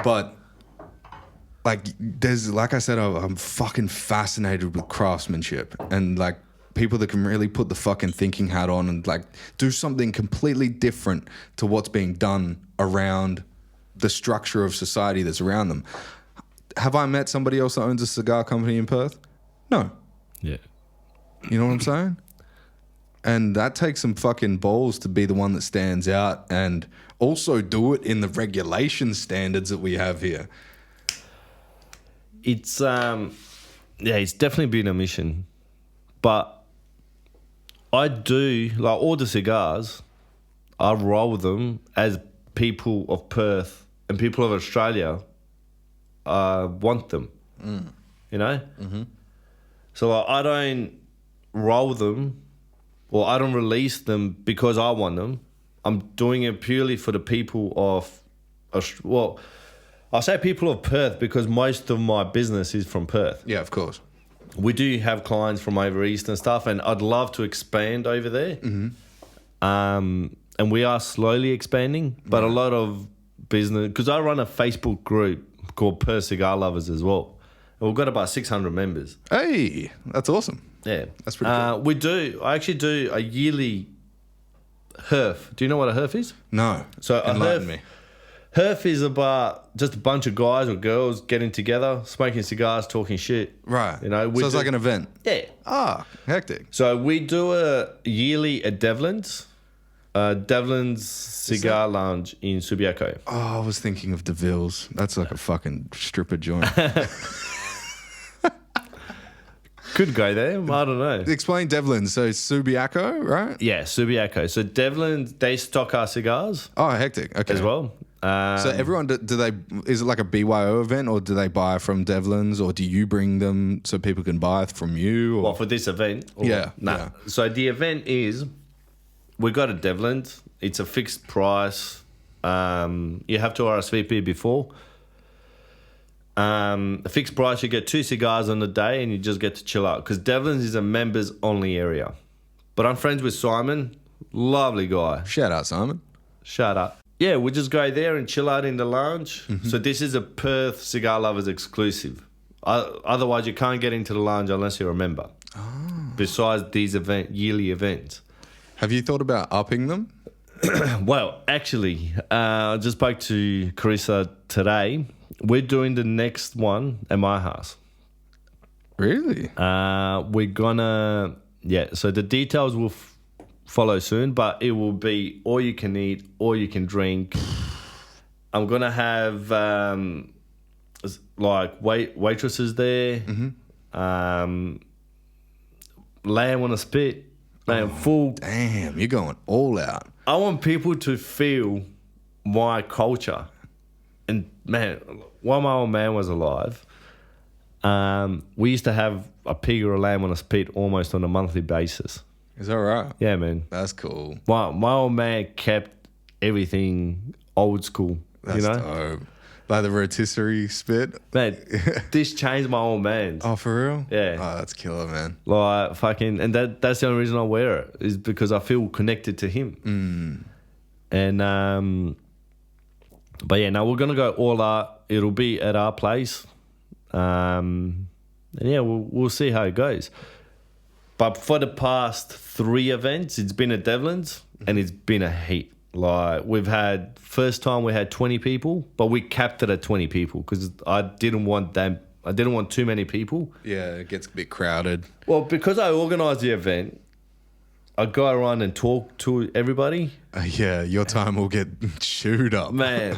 But like, there's like I said, I'm fucking fascinated with craftsmanship and like people that can really put the fucking thinking hat on and like do something completely different to what's being done around the structure of society that's around them. Have I met somebody else that owns a cigar company in Perth? No. Yeah. You know what I'm saying? And that takes some fucking balls to be the one that stands out and also do it in the regulation standards that we have here. It's it's definitely been a mission. But I do, like all the cigars, I roll them as people of Perth and people of Australia want them. You know? Mm-hmm. So like, I don't roll them, or I don't release them because I want them. I'm doing it purely for the people of, well, I say people of Perth because most of my business is from Perth. Yeah, of course. We do have clients from over east and stuff, and I'd love to expand over there. Mm-hmm. And we are slowly expanding, but a lot of business, because I run a Facebook group called Perth Cigar Lovers as well. We've got about 600 members. Hey, that's awesome. Yeah. That's pretty cool. I actually do a yearly herf. Do you know what a herf is? No. So a enlighten me. Herf is about just a bunch of guys or girls getting together, smoking cigars, talking shit. Right. You know, so it's like an event. Yeah. Ah, hectic. So we do a yearly at Devlin's. Devlin's Cigar Lounge in Subiaco. Oh, I was thinking of DeVille's. That's like a fucking stripper joint. Could go there. I don't know. Explain Devlin's. So Subiaco, right? Yeah, Subiaco. So Devlin's, they stock our cigars Oh, hectic. Okay. as well. So everyone, do they? Is it like a BYO event, or do they buy from Devlin's, or do you bring them so people can buy from you? Or? Well, for this event? Or, Yeah, Nah. yeah. So the event is, we got a Devlin's. It's a fixed price. You have to RSVP before. A fixed price, you get 2 cigars on the day and you just get to chill out. Because Devlin's is a members only area. But I'm friends with Simon. Lovely guy. Shout out, Simon. Shut up. Yeah, we just go there and chill out in the lounge. Mm-hmm. So this is a Perth Cigar Lovers exclusive. Otherwise, you can't get into the lounge unless you're a member. Oh. Besides these yearly events. Have you thought about upping them? Well, actually, I just spoke to Carissa today. We're doing the next one at my house. Really? We're gonna, so the details will follow soon, but it will be all you can eat, all you can drink. I'm gonna have like waitresses there, lamb on a spit, full. Damn, you're going all out. I want people to feel my culture. And man, while my old man was alive, we used to have a pig or a lamb on a spit almost on a monthly basis. Is that right? Yeah, man. That's cool. My old man kept everything old school. That's you know, dope. Like the rotisserie spit. man, this changed my old man. Oh, for real? Yeah. Oh, that's killer, man. Like fucking, and that's the only reason I wear it is because I feel connected to him. And but yeah, no, we're gonna go all out. It'll be at our place. And yeah, we'll see how it goes. But for the past 3 events, it's been at Devlin's and it's been a heat. Like we've had, first time we had 20 people, but we capped it at 20 people because I didn't want too many people. Yeah, it gets a bit crowded. Well, because I organised the event, I go around and talk to everybody. Yeah, your time will get chewed up. Man.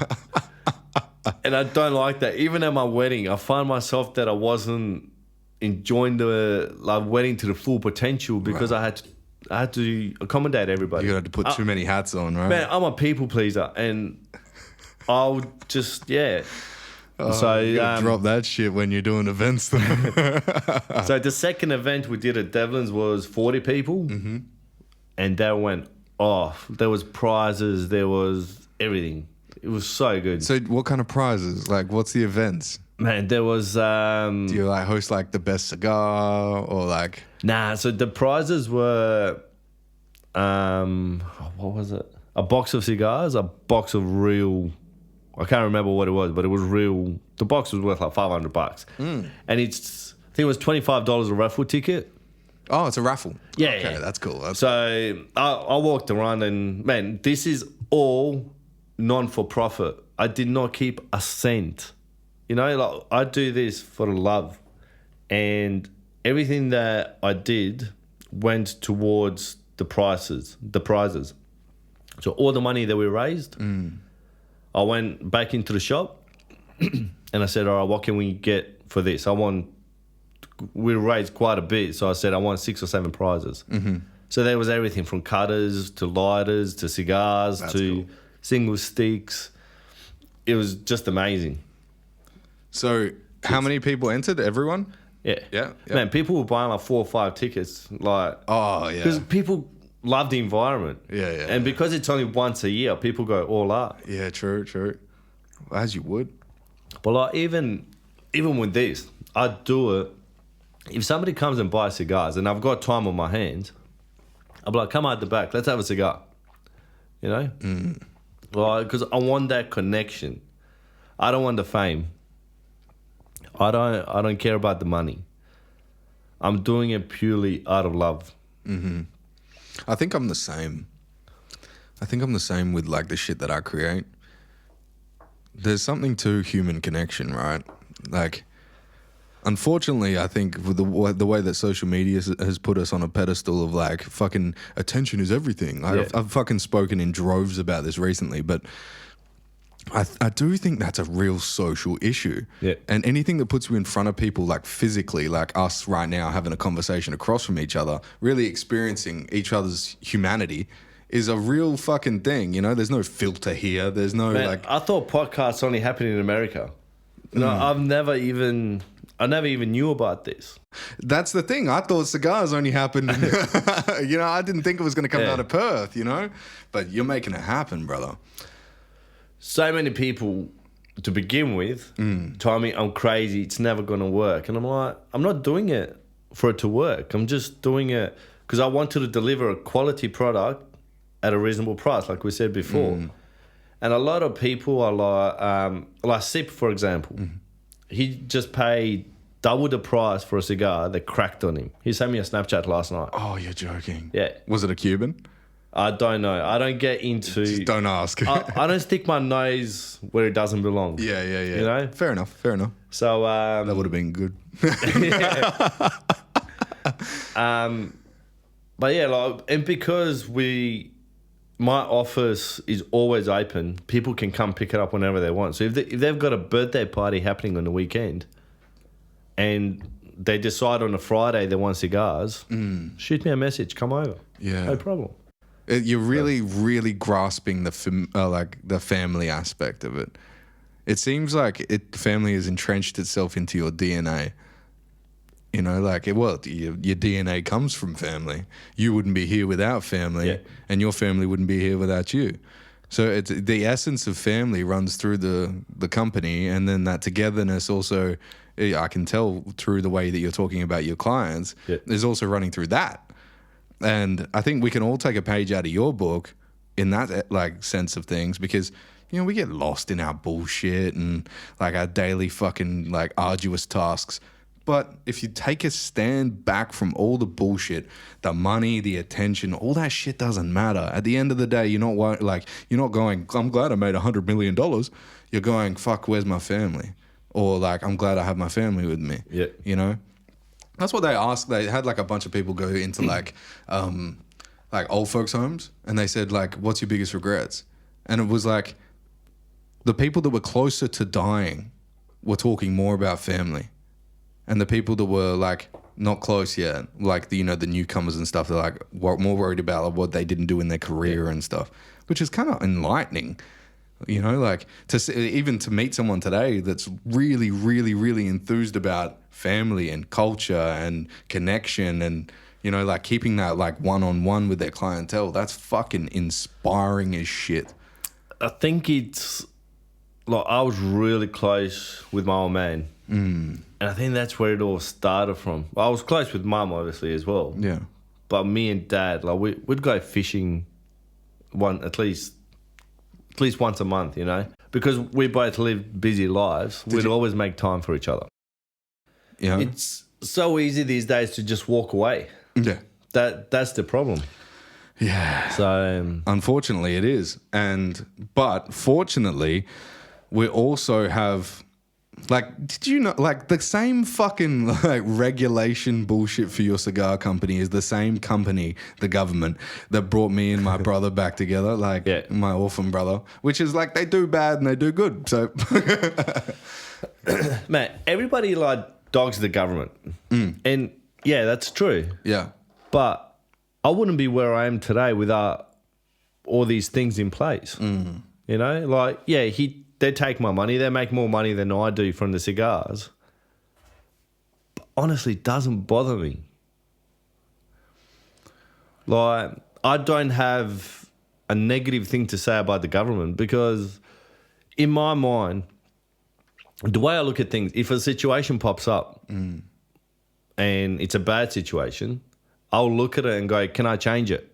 And I don't like that. Even at my wedding, I find myself that I wasn't enjoying the wedding to the full potential because I had to accommodate everybody. You had to put too many hats on, right? Man, I'm a people pleaser, and I'll just So you gotta drop that shit when you're doing events. Though. So the second event we did at Devlin's was 40 people, and that went off. There was prizes, there was everything. It was so good. So what kind of prizes? Like, what's the events? Man, there was Do you like host like the best cigar or like? Nah, so the prizes were what was it? A box of cigars, a box of real, I can't remember what it was, but it was real. The box was worth like $500. And I think it was $25 a raffle ticket. Oh, it's a raffle. Yeah, Okay, yeah. that's cool. That's So I walked around and man, this is all non-for-profit. I did not keep a cent. You know, like I do this for love, and everything that I did went towards the prizes. So all the money that we raised, I went back into the shop, and I said, "All right, what can we get for this? We raised quite a bit, so I said I want 6 or 7 prizes. So there was everything from cutters to lighters to cigars to single sticks. It was just amazing. So how many people entered? Everyone? Yeah. Yeah. Man, people were buying like 4 or 5 tickets. Like, Oh, yeah. because people love the environment. Yeah, yeah. And because it's only once a year, people go all out. Yeah, true. As you would. But like even with this, I do it. If somebody comes and buys cigars and I've got time on my hands, I'll be like, come out the back, let's have a cigar. You know? Like, because I want that connection. I don't want the fame. I don't care about the money. I'm doing it purely out of love. I think I'm the same. I think I'm the same with like the shit that I create. There's something to human connection, right? Like, unfortunately, I think with the way that social media has put us on a pedestal of like fucking attention is everything. I've fucking spoken in droves about this recently, but I do think that's a real social issue. Yeah. And anything that puts you in front of people like physically, like us right now having a conversation across from each other, really experiencing each other's humanity is a real fucking thing. You know, there's no filter here. There's no like... I thought podcasts only happen in America. You know, I never even knew about this. That's the thing. I thought cigars only happened, you know, I didn't think it was going to come out of Perth, you know, but you're making it happen, brother. So many people to begin with tell me I'm crazy, it's never going to work. And I'm like, I'm not doing it for it to work. I'm just doing it because I wanted to deliver a quality product at a reasonable price, like we said before. And a lot of people are like Sip, for example. He just paid double the price for a cigar that cracked on him. He sent me a Snapchat last night. Oh, you're joking. Yeah. Was it a Cuban? I don't know. I don't get into... Just don't ask. I don't stick my nose where it doesn't belong. Yeah. You know? Fair enough. So... that would have been good. But yeah, like, and because my office is always open, people can come pick it up whenever they want. So if they've got a birthday party happening on the weekend and they decide on a Friday they want cigars, shoot me a message, come over. Yeah. No problem. You're really grasping the family aspect of it. It seems like family has entrenched itself into your DNA. You know, like, your DNA comes from family. You wouldn't be here without family, and your family wouldn't be here without you. So the essence of family runs through the company, and then that togetherness also, I can tell through the way that you're talking about your clients, is also running through that. And I think we can all take a page out of your book in that like sense of things, because, you know, we get lost in our bullshit and like our daily fucking like arduous tasks. But if you take a stand back from all the bullshit, the money, the attention, all that shit doesn't matter. At the end of the day, you're not going, I'm glad I made $100 million. You're going, fuck, where's my family? Or like, I'm glad I have my family with me. Yeah. You know? That's what they asked. They had like a bunch of people go into like old folks' homes, and they said like, what's your biggest regrets? And it was like, the people that were closer to dying were talking more about family. And the people that were like not close yet, like the newcomers and stuff, they're like more worried about what they didn't do in their career and stuff, which is kind of enlightening, you know, like even to meet someone today that's really, really, really enthused about family and culture and connection and, you know, like keeping that like one-on-one with their clientele. That's fucking inspiring as shit. I think it's like I was really close with my old man. And I think that's where it all started from. Well, I was close with mum, obviously, as well. Yeah. But me and dad, like we'd go fishing at least once a month, you know, because we both live busy lives. We'd always make time for each other. Yeah. It's so easy these days to just walk away. Yeah. That's the problem. Yeah. So unfortunately, it is, but fortunately, we also have. Like, did you know, like, the same fucking, like, regulation bullshit for your cigar company is the same company, the government, that brought me and my brother back together, like, my orphan brother, which is, like, they do bad and they do good, so. Man, everybody, like, dogs the government. And, yeah, that's true. Yeah. But I wouldn't be where I am today without all these things in place. You know, like, yeah, they take my money. They make more money than I do from the cigars. But honestly, it doesn't bother me. Like, I don't have a negative thing to say about the government because in my mind, the way I look at things, if a situation pops up and it's a bad situation, I'll look at it and go, can I change it?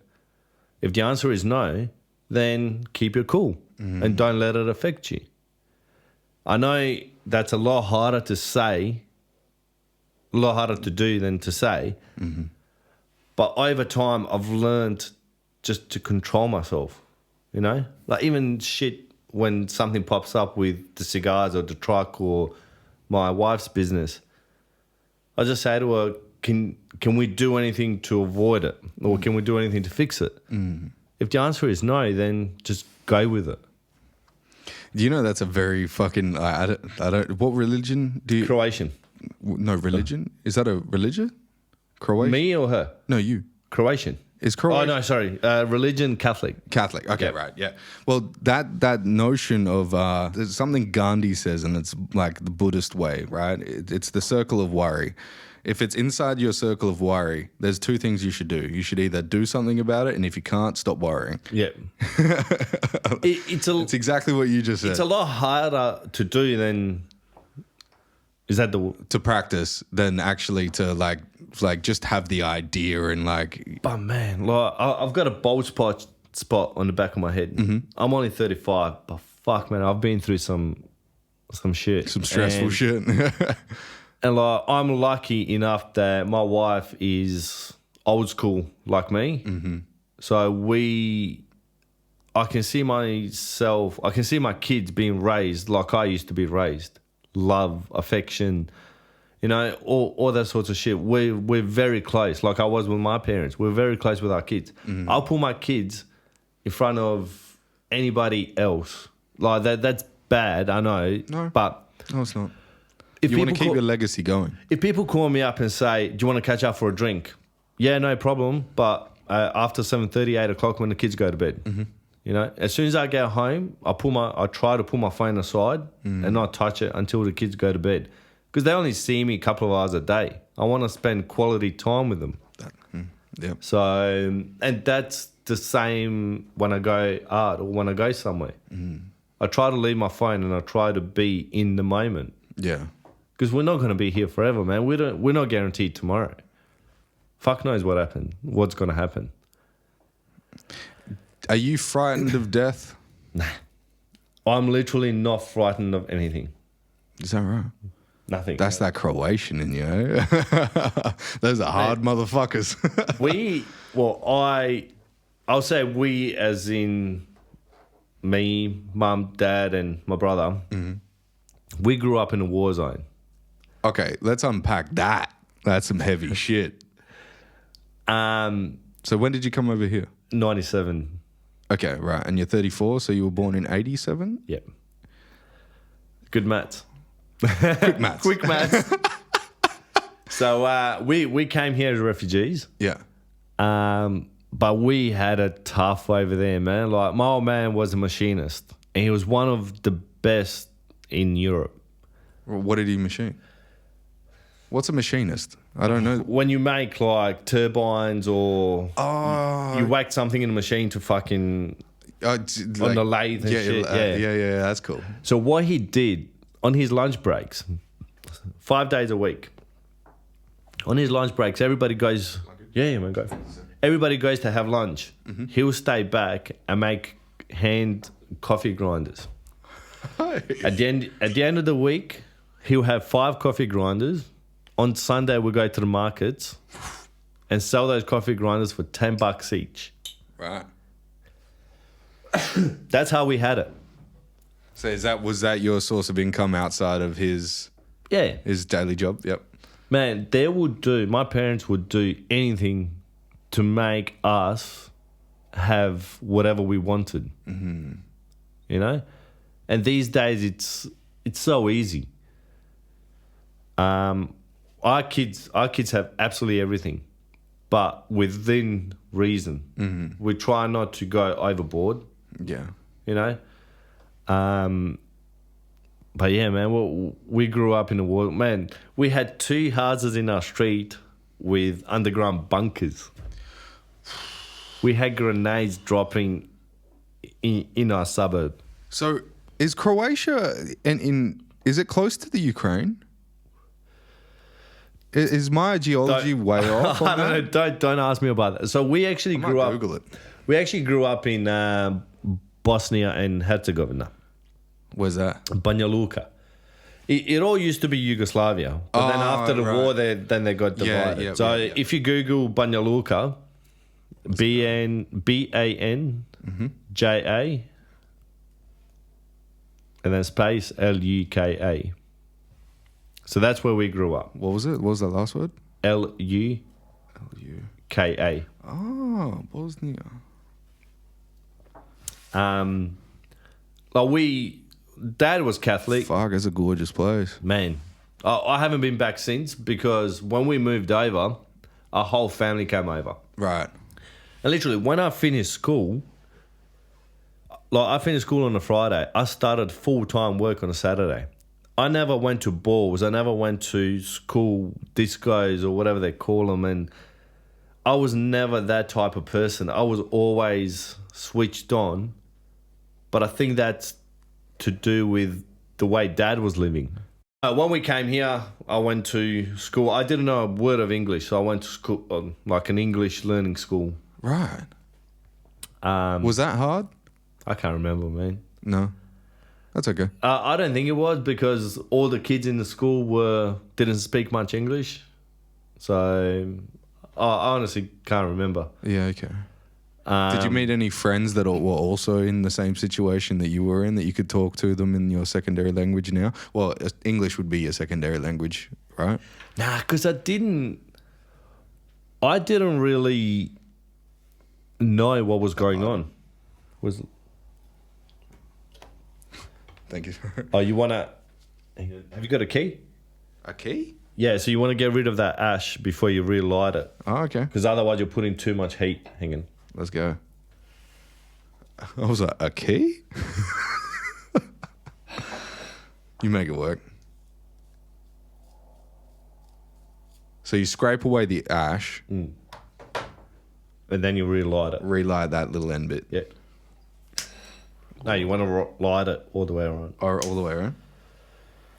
If the answer is no, then keep your cool and don't let it affect you. I know that's a lot harder to say, a lot harder to do than to say. Mm-hmm. But over time, I've learned just to control myself, you know? Like even shit when something pops up with the cigars or the truck or my wife's business, I just say to her, can we do anything to avoid it? Or can we do anything to fix it? Mm. If the answer is no, then just go with it. Do you know that's a very fucking... I don't... What religion do you... Croatian. No, religion? Is that a religion? Croatian? Me or her? No, you. Croatian. Is Croatian... Oh, no, sorry. Religion, Catholic. Catholic. Okay, Yep. right, yeah. Well, that notion of... there's something Gandhi says, and it's like the Buddhist way, right? It's the circle of worry. If it's inside your circle of worry, there's two things you should do. You should either do something about it, and if you can't, stop worrying. Yeah. It's exactly what you just said. It's a lot harder to do than... Is that the... To practice than actually to like just have the idea and like... But man, like I've got a bald spot on the back of my head. Mm-hmm. I'm only 35, but fuck, man, I've been through some shit. Some stressful shit. And like, I'm lucky enough that my wife is old school like me. Mm-hmm. So I can see myself, I can see my kids being raised like I used to be raised. Love, affection, you know, all that sorts of shit. We're very close, like I was with my parents. We're very close with our kids. Mm-hmm. I'll put my kids in front of anybody else. Like that's bad, I know. No. But No, it's not. if You want to people keep your legacy going. if people call me up and say, do you want to catch up for a drink? Yeah, no problem. But after 7:30, 8 o'clock when the kids go to bed. Mm-hmm. You know, as soon as I get home, I try to pull my phone aside and not touch it until the kids go to bed. Because they only see me a couple of hours a day. I want to spend quality time with them. Yeah. So, and that's the same when I go out or when I go somewhere. I try to leave my phone and I try to be in the moment. Yeah. Because we're not going to be here forever, man. We're not guaranteed tomorrow. Fuck knows what's going to happen. Are you frightened of death? Nah. I'm literally not frightened of anything. Is that right? Nothing. That's that Croatian in you. Eh? Those are hard motherfuckers. I'll say we as in me, mum, dad, and my brother. Mm-hmm. We grew up in a war zone. Okay, let's unpack that. That's some heavy shit. So when did you come over here? 97. Okay, right. And you're 34, so you were born in 87? Yep. Good maths. Quick maths. Quick maths. So we came here as refugees. Yeah. But we had a tough over there, man. Like my old man was a machinist, and he was one of the best in Europe. What did he machine? What's a machinist? I don't know. When you make like turbines or you whack something in a machine to fucking on the lathe and shit. Yeah, that's cool. So what he did on his lunch breaks, 5 days a week, on his lunch breaks, everybody goes, yeah, man, go. Everybody goes to have lunch. Mm-hmm. He'll stay back and make hand coffee grinders. At the end of the week, he'll have 5 coffee grinders. On Sunday, we'll go to the markets and sell those coffee grinders for $10 each. Right. That's how we had it. So was that your source of income outside of his daily job? Yep. Man, my parents would do anything to make us have whatever we wanted. Mm-hmm. You know? And these days it's so easy. Our kids have absolutely everything, but within reason. Mm-hmm. We try not to go overboard. Yeah. You know? But yeah, man, we grew up in the war. Man, we had 2 houses in our street with underground bunkers. We had grenades dropping in our suburb. So is Croatia is it close to the Ukraine? Is my geology way off? On I don't know. Don't ask me about that. So we actually grew up. Google it. We actually grew up in Bosnia and Herzegovina. Where's that? Banja Luka. It all used to be Yugoslavia, but then after the war, they got divided. yeah, so yeah. if you Google Banja Luka, BANJA, and then space LUKA. So that's where we grew up. What was it? What was that last word? LUKA. Oh, Bosnia. Dad was Catholic. Fuck, it's a gorgeous place. Man, I haven't been back since because when we moved over, our whole family came over. Right. And literally, when I finished school, I finished school on a Friday. I started full-time work on a Saturday. I never went to balls. I never went to school discos or whatever they call them. And I was never that type of person. I was always switched on. But I think that's to do with the way Dad was living. When we came here, I went to school. I didn't know a word of English, so I went to school, like an English learning school. Right. Was that hard? I can't remember, man. No. That's okay. I don't think it was because all the kids in the school didn't speak much English. So I honestly can't remember. Yeah, okay. Did you meet any friends that were also in the same situation that you were in, that you could talk to them in your secondary language now? Well, English would be your secondary language, right? Nah, because I didn't really know what was going on. Thank you. Oh, you want to... Have you got a key? A key? Yeah, so you want to get rid of that ash before you relight it. Oh, okay. Because otherwise you're putting too much heat hanging. Let's go. I was like, a key? You make it work. So you scrape away the ash. And then you relight it. Relight that little end bit. Yeah. No, you want to light it all the way around. Or all the way around?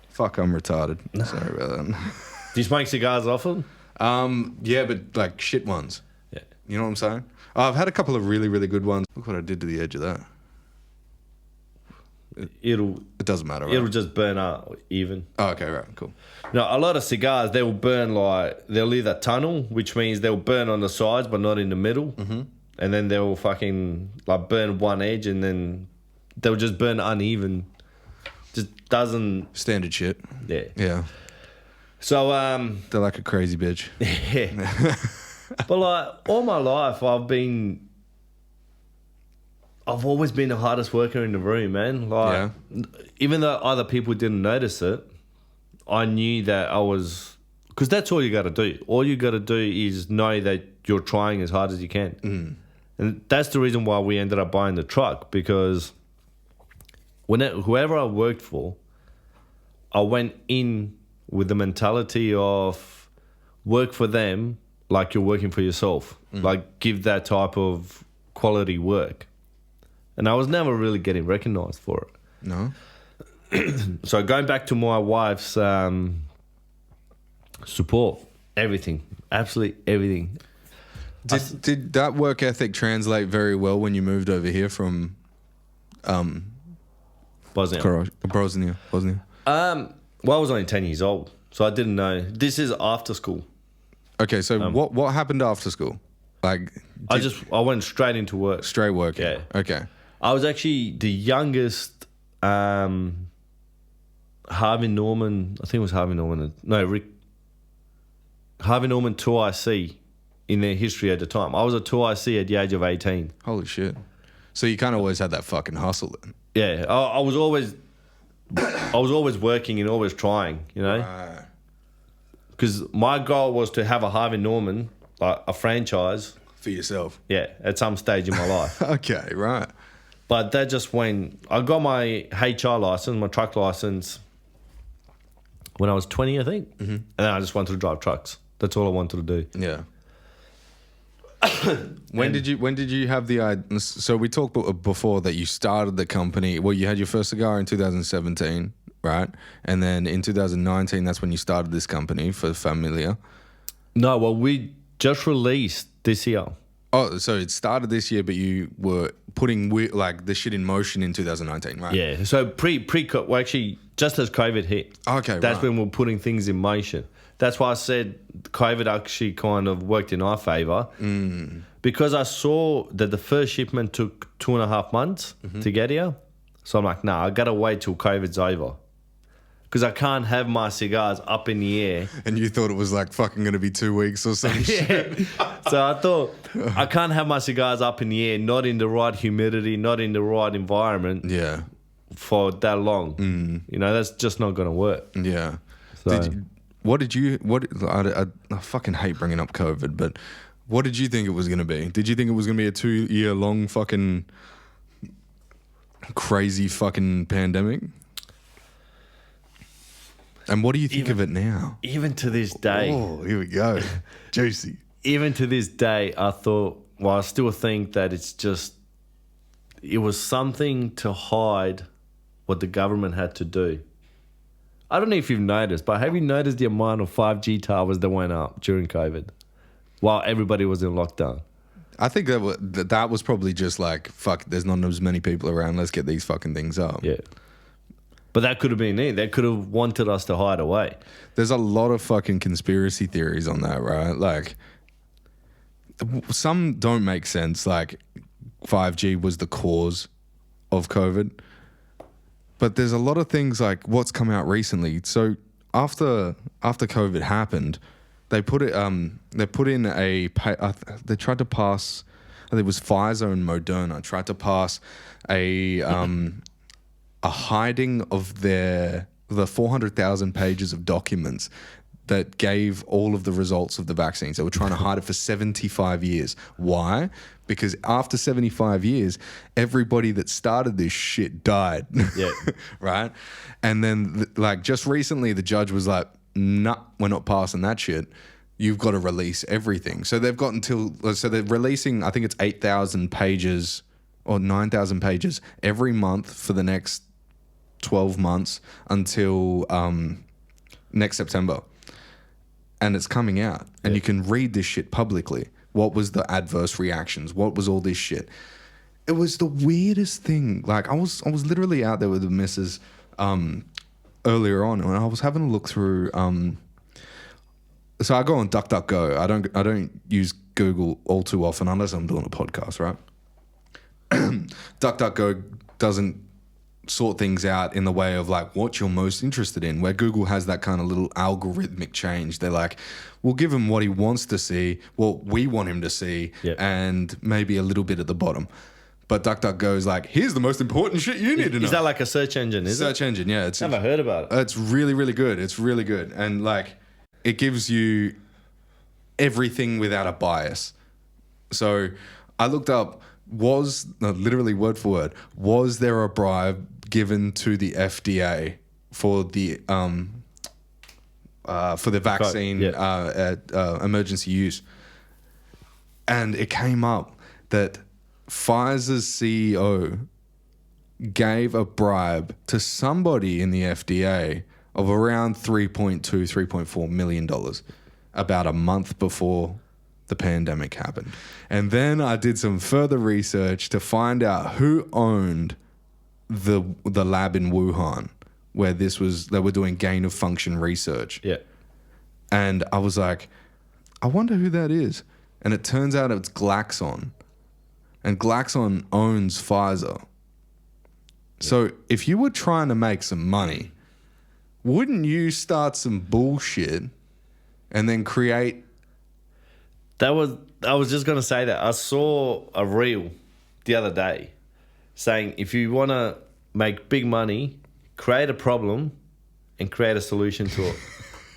Fuck, I'm retarded. Sorry about that. Do you smoke cigars often? Yeah, but like shit ones. Yeah. You know what I'm saying? I've had a couple of really, really good ones. Look what I did to the edge of that. It doesn't matter, right? It'll just burn up even. Oh, okay, right, cool. No, a lot of cigars, they'll burn they'll either tunnel, which means they'll burn on the sides but not in the middle. Mm-hmm. And then they'll fucking burn one edge and then they'll just burn uneven. Just doesn't... Standard shit. Yeah. Yeah. So, they're like a crazy bitch. Yeah. But all my life I've always been the hardest worker in the room, man. Even though other people didn't notice it, I knew that I was... Because that's all you got to do. All you got to do is know that you're trying as hard as you can. Mm. And that's the reason why we ended up buying the truck, because whoever I worked for, I went in with the mentality of work for them like you're working for yourself. Mm. Like, give that type of quality work. And I was never really getting recognised for it. No. So going back to my wife's support, everything, absolutely everything. Did that work ethic translate very well when you moved over here from Bosnia? Bosnia. Well, I was only 10 years old, so I didn't know. This is after school. Okay, so what happened after school? Like, I went straight into work. Straight work. Yeah. Okay. I was actually the youngest Harvey Norman. I think it was Harvey Norman. No, Harvey Norman 2IC in their history at the time. I was a 2IC at the age of 18. Holy shit! So you kind of always had that fucking hustle then. Yeah, I was always working and always trying, you know. Because my goal was to have a Harvey Norman, like a franchise. For yourself. Yeah, at some stage in my life. Okay, right. But that just I got my HR license, my truck license, when I was 20, I think. Mm-hmm. And then I just wanted to drive trucks. That's all I wanted to do. Yeah. When did you have the idea? So we talked before that you started the company. Well, you had your first cigar in 2017, right? And then in 2019, that's when you started this company for Familija. No, well, we just released this year. Oh, so it started this year, but you were putting like the shit in motion in 2019, right? Yeah. So well, actually, just as COVID hit, Okay, that's right. when we're putting things in motion. That's why I said COVID actually kind of worked in our favor because I saw that the first shipment took 2.5 months to get here. So I'm like, nah, I gotta wait till COVID's over. Because I can't have my cigars up in the air. And you thought it was like fucking going to be 2 weeks or some shit. So I thought, I can't have my cigars up in the air, not in the right humidity, not in the right environment Yeah. for that long. You know, that's just not going to work. Yeah. So- I fucking hate bringing up COVID, but what did you think it was going to be? Did you think it was going to be a 2-year long fucking crazy fucking pandemic? And what do you think of it now? Even to this day, Oh, here we go. Juicy. even to this day, I still think that it was something to hide what the government had to do. I don't know if you've noticed, but have you noticed the amount of 5G towers that went up during COVID while everybody was in lockdown? I think that was probably just like, fuck, there's not as many people around. Let's get these fucking things up. Yeah. But that could have been it. They could have wanted us to hide away. There's a lot of fucking conspiracy theories on that, right? Like, some don't make sense. Like, 5G was the cause of COVID. But there's a lot of things like what's come out recently. So after COVID happened, they put it. They put in they tried to pass. I think it was Pfizer and Moderna tried to pass a hiding of the 400,000 pages of documents that gave all of the results of the vaccines. They were trying to hide it for 75 years. Why? Because after 75 years, everybody that started this shit died. Yeah. Right? And then, like, just recently, the judge was like, nah, we're not passing that shit. You've got to release everything. So they've got so they're releasing, I think it's 8,000 pages or 9,000 pages every month for the next 12 months until next September. And it's coming out. And you can read this shit publicly. What was the adverse reactions? What was all this shit? It was the weirdest thing. Like, I was literally out there with the missus earlier on, and I was having a look through. So I go on DuckDuckGo. I don't use Google all too often unless I'm doing a podcast, right? DuckDuckGo doesn't sort things out in the way of like what you're most interested in, where Google has that kind of little algorithmic change. They're like, we'll give him what he wants to see, what we want him to see, and maybe a little bit at the bottom. But DuckDuckGo is like, here's the most important shit you need to know. Is that like a search engine, Search engine, yeah. Never heard about it. It's really, really good. It's really good. And like, it gives you everything without a bias. So I looked up, literally word for word, was there a bribe given to the FDA for the vaccine emergency use? And it came up that Pfizer's CEO gave a bribe to somebody in the FDA of around $3.4 million about a month before the pandemic happened. And then I did some further research to find out who owned the lab in Wuhan where they were doing gain of function research. Yeah. And I was like, I wonder who that is. And it turns out it's Glaxon. And Glaxon owns Pfizer. So if you were trying to make some money, wouldn't you start some bullshit and then create... I was just going to say that. I saw a reel the other day saying if you want to make big money, create a problem and create a solution to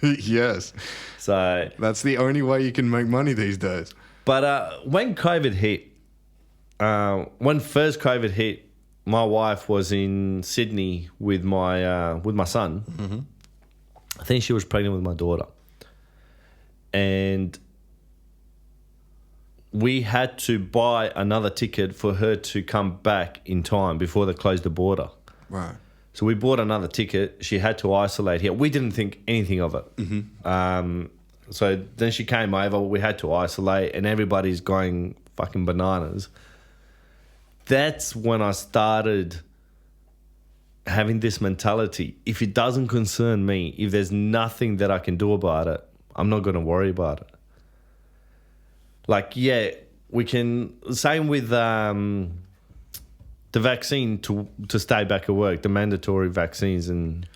it. Yes. So that's the only way you can make money these days. But when COVID hit, when first COVID hit, my wife was in Sydney with my son. Mm-hmm. I think she was pregnant with my daughter. And we had to buy another ticket for her to come back in time before they closed the border. Right. So we bought another ticket. She had to isolate here. We didn't think anything of it. Mm-hmm. So then she came over. We had to isolate, and everybody's going fucking bananas. That's when I started having this mentality. If it doesn't concern me, if there's nothing that I can do about it, I'm not going to worry about it. Like, yeah, we can... Same with the vaccine to stay back at work, the mandatory vaccines and...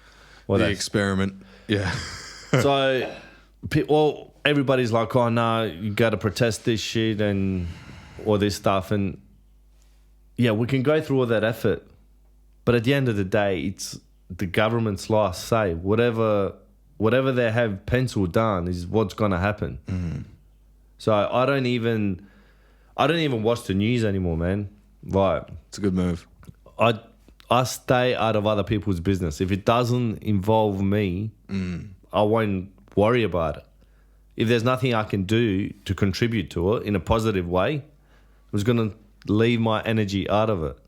The experiment. Yeah. So, well, everybody's like, oh, no, you got to protest this shit and all this stuff. And, yeah, we can go through all that effort. But at the end of the day, it's the government's last say. Whatever they have penciled down is what's going to happen. Mm-hmm. So I don't even watch the news anymore, man. Like, it's a good move. I stay out of other people's business. If it doesn't involve me, I won't worry about it. If there's nothing I can do to contribute to it in a positive way, I'm just going to leave my energy out of it.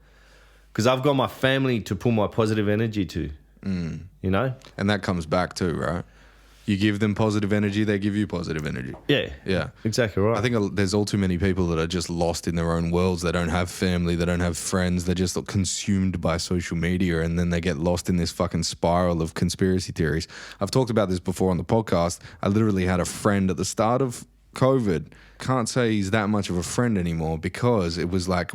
Because I've got my family to put my positive energy to, you know? And that comes back too, right? You give them positive energy, they give you positive energy. Yeah. Yeah. Exactly right. I think there's all too many people that are just lost in their own worlds. They don't have family. They don't have friends. They're just consumed by social media, and then they get lost in this fucking spiral of conspiracy theories. I've talked about this before on the podcast. I literally had a friend at the start of COVID. Can't say he's that much of a friend anymore because it was like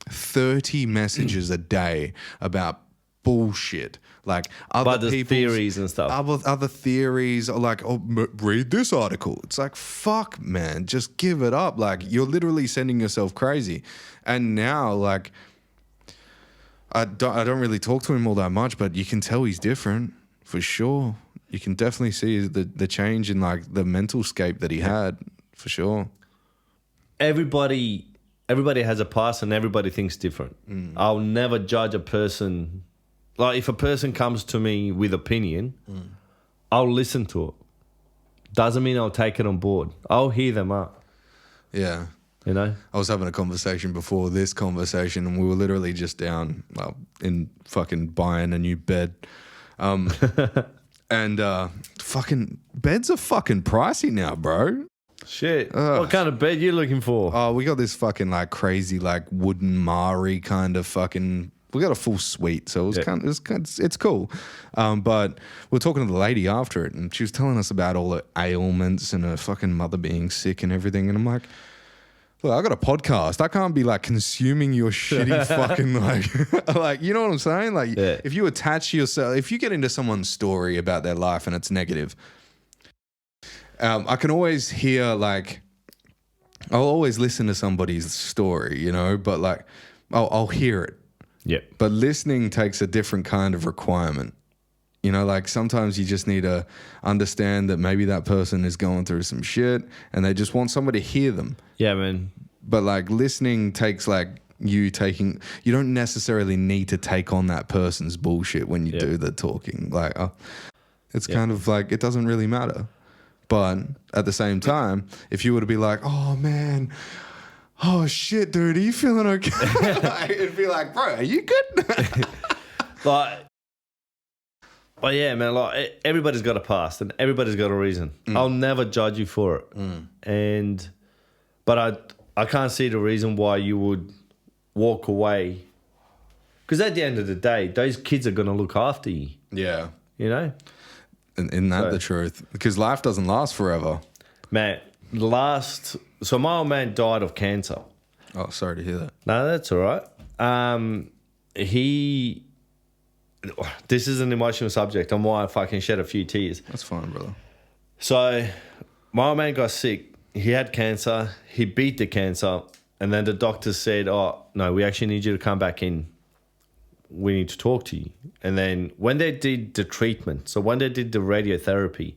30 messages a day about bullshit, like other people's theories and stuff, other theories, or like, oh, read this article. It's like, fuck, man, just give it up. Like, you're literally sending yourself crazy. And now, like, I don't really talk to him all that much, but you can tell he's different for sure. You can definitely see the change in like the mental scape that he had for sure. Everybody has a past and everybody thinks different. I'll never judge a person. Like, if a person comes to me with opinion, I'll listen to it. Doesn't mean I'll take it on board. I'll hear them out. Yeah. You know? I was having a conversation before this conversation, and we were literally just down in fucking buying a new bed. And fucking beds are fucking pricey now, bro. Shit. What kind of bed you looking for? Oh, we got this fucking like crazy like wooden Mari kind of fucking. We got a full suite, so it's cool. But we're talking to the lady after it, and she was telling us about all the ailments and her fucking mother being sick and everything. And I'm like, look, I got a podcast. I can't be like consuming your shitty fucking like, you know what I'm saying? Like, if you attach yourself, if you get into someone's story about their life and it's negative, I can always hear like, I'll always listen to somebody's story, you know, but like, I'll hear it. Yeah. But listening takes a different kind of requirement. You know, like sometimes you just need to understand that maybe that person is going through some shit and they just want somebody to hear them. Yeah, man. But like listening takes like you don't necessarily need to take on that person's bullshit when you do the talking. Like, it's kind of like, it doesn't really matter. But at the same time, if you were to be like, oh man, oh shit, dude, are you feeling okay? Like, it'd be like, bro, are you good? Like, well, yeah, man. Like, everybody's got a past and everybody's got a reason. I'll never judge you for it. But I can't see the reason why you would walk away. Because at the end of the day, those kids are going to look after you. Yeah. You know? And isn't that the truth? Because life doesn't last forever. Man, so my old man died of cancer. Oh, sorry to hear that. No, that's all right. This is an emotional subject. I might fucking shed a few tears. That's fine, brother. So my old man got sick. He had cancer. He beat the cancer. And then the doctor said, oh, no, we actually need you to come back in. We need to talk to you. And then when they did the treatment, so when they did the radiotherapy,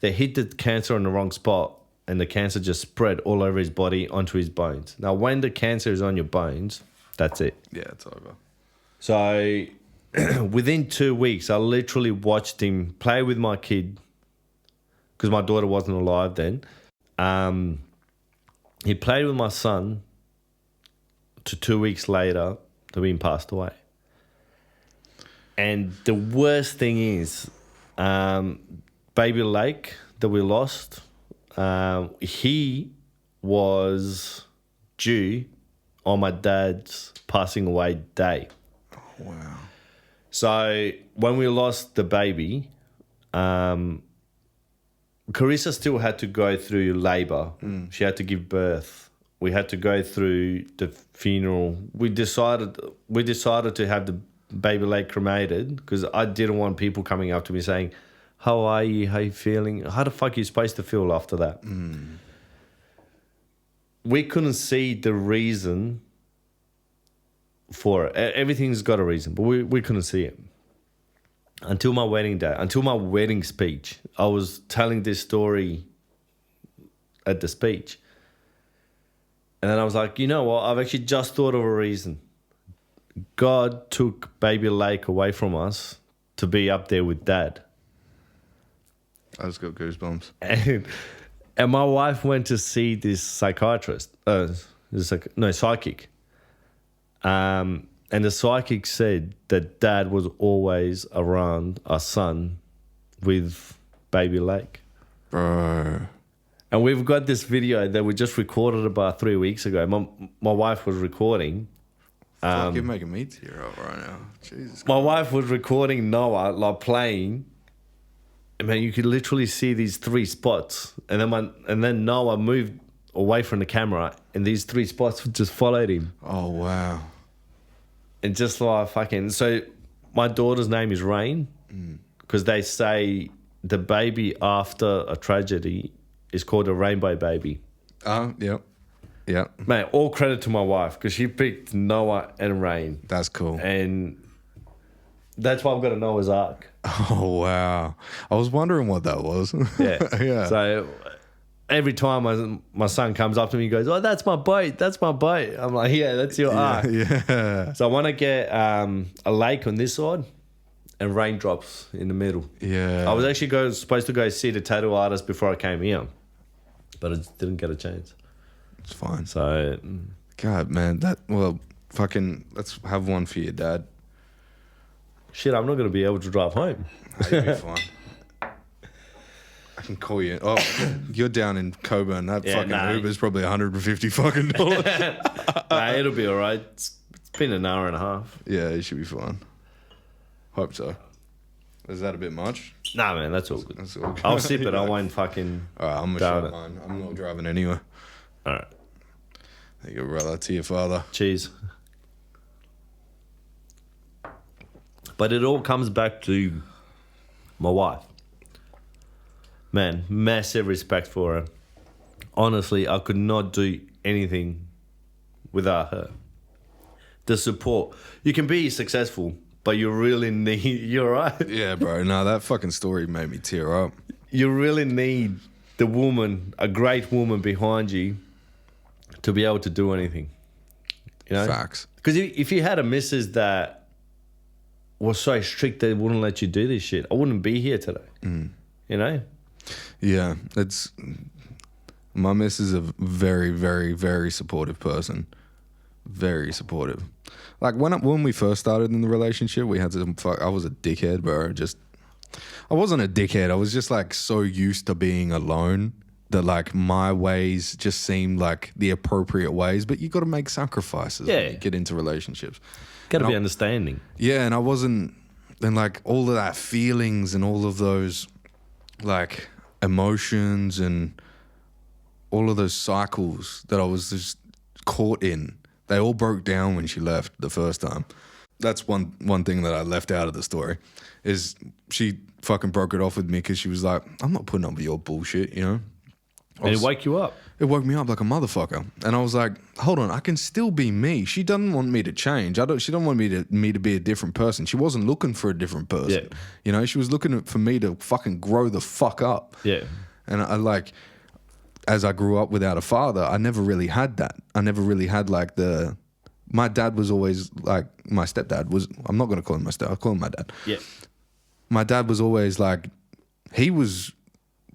they hit the cancer on the wrong spot and the cancer just spread all over his body onto his bones. Now, when the cancer is on your bones, that's it. Yeah, it's over. So within 2 weeks, I literally watched him play with my kid because my daughter wasn't alive then. He played with my son to 2 weeks later, the wind passed away. And the worst thing is, Baby Lake that we lost, he was due on my dad's passing away day. Wow. So when we lost the baby, Carissa still had to go through labor. She had to give birth. We had to go through the funeral. We decided to have the baby leg cremated because I didn't want people coming up to me saying, "How are you? How you feeling?" How the fuck are you supposed to feel after that? We couldn't see the reason for it. Everything's got a reason, but we couldn't see it. Until my wedding day, until my wedding speech. I was telling this story at the speech. And then I was like, you know what? I've actually just thought of a reason. God took baby Lake away from us to be up there with Dad. I just got goosebumps. And my wife went to see this psychiatrist. Psychic. And the psychic said that Dad was always around our son with baby Lake. Bro. And we've got this video that we just recorded about 3 weeks ago. My wife was recording. Fuck, you're making me tear up right now. Jesus. My wife was recording Noah like playing. And man, you could literally see these 3 spots. And then Noah moved away from the camera, and these 3 spots just followed him. Oh wow. And just like fucking. So my daughter's name is Rain because they say the baby after a tragedy is called a rainbow baby. Yep. Yep. Mate, all credit to my wife because she picked Noah and Rain. That's cool. And that's why I've got a Noah's Ark. Oh, wow. I was wondering what that was. Yeah. Yeah. So every time my son comes up to me, he goes, "Oh, that's my boat. That's my boat." I'm like, "Yeah, that's your ark." Yeah. So I want to get a lake on this side and raindrops in the middle. Yeah. I was actually supposed to go see the tattoo artist before I came here, but I just didn't get a chance. It's fine. So, God, man. Fucking, let's have one for your dad. shit, I'm not going to be able to drive home. You'll be fine. I can call you. Oh, you're down in Coburn. That fucking Uber's probably $150 fucking dollars. Nah, it'll be all right. It's been an hour and a half. Yeah, it should be fine. Hope so. Is that a bit much? Nah, man, that's all good. That's all good. I'll sip it. I won't fucking. All right, I'm gonna shut mine. I'm not driving anywhere. All right. There you go, brother. To your father. Cheers. But it all comes back to my wife. Man, massive respect for her. Honestly, I could not do anything without her. The support. You can be successful, but you really need... You're right. Yeah, bro. No, that fucking story made me tear up. You really need the woman, a great woman behind you to be able to do anything. You know? Facts. Because if you had a missus that was so strict they wouldn't let you do this shit, I wouldn't be here today. You know? Yeah, it's... My missus is a very, very, very supportive person. Very supportive. Like, when we first started in the relationship, we had to... I was a dickhead, bro. I wasn't a dickhead. I was just, like, so used to being alone that, like, my ways just seemed like the appropriate ways. But you got to make sacrifices when you get into relationships. Got to be understanding. Yeah, and I wasn't... And, like, all of that feelings and all of those, like, emotions and all of those cycles that I was just caught in, they all broke down when she left the first time. That's one thing that I left out of the story, is she fucking broke it off with me because she was like, I'm not putting up with your bullshit, you know? And it woke you up. It woke me up like a motherfucker. And I was like, hold on, I can still be me. She doesn't want me to change. She don't want me to be a different person. She wasn't looking for a different person. Yeah. You know, she was looking for me to fucking grow the fuck up. Yeah. And I like... As I grew up without a father, I never really had that. I never really had like my dad was always like, my stepdad was, I'm not going to call him my stepdad, I'll call him my dad. Yeah. My dad was always like, he was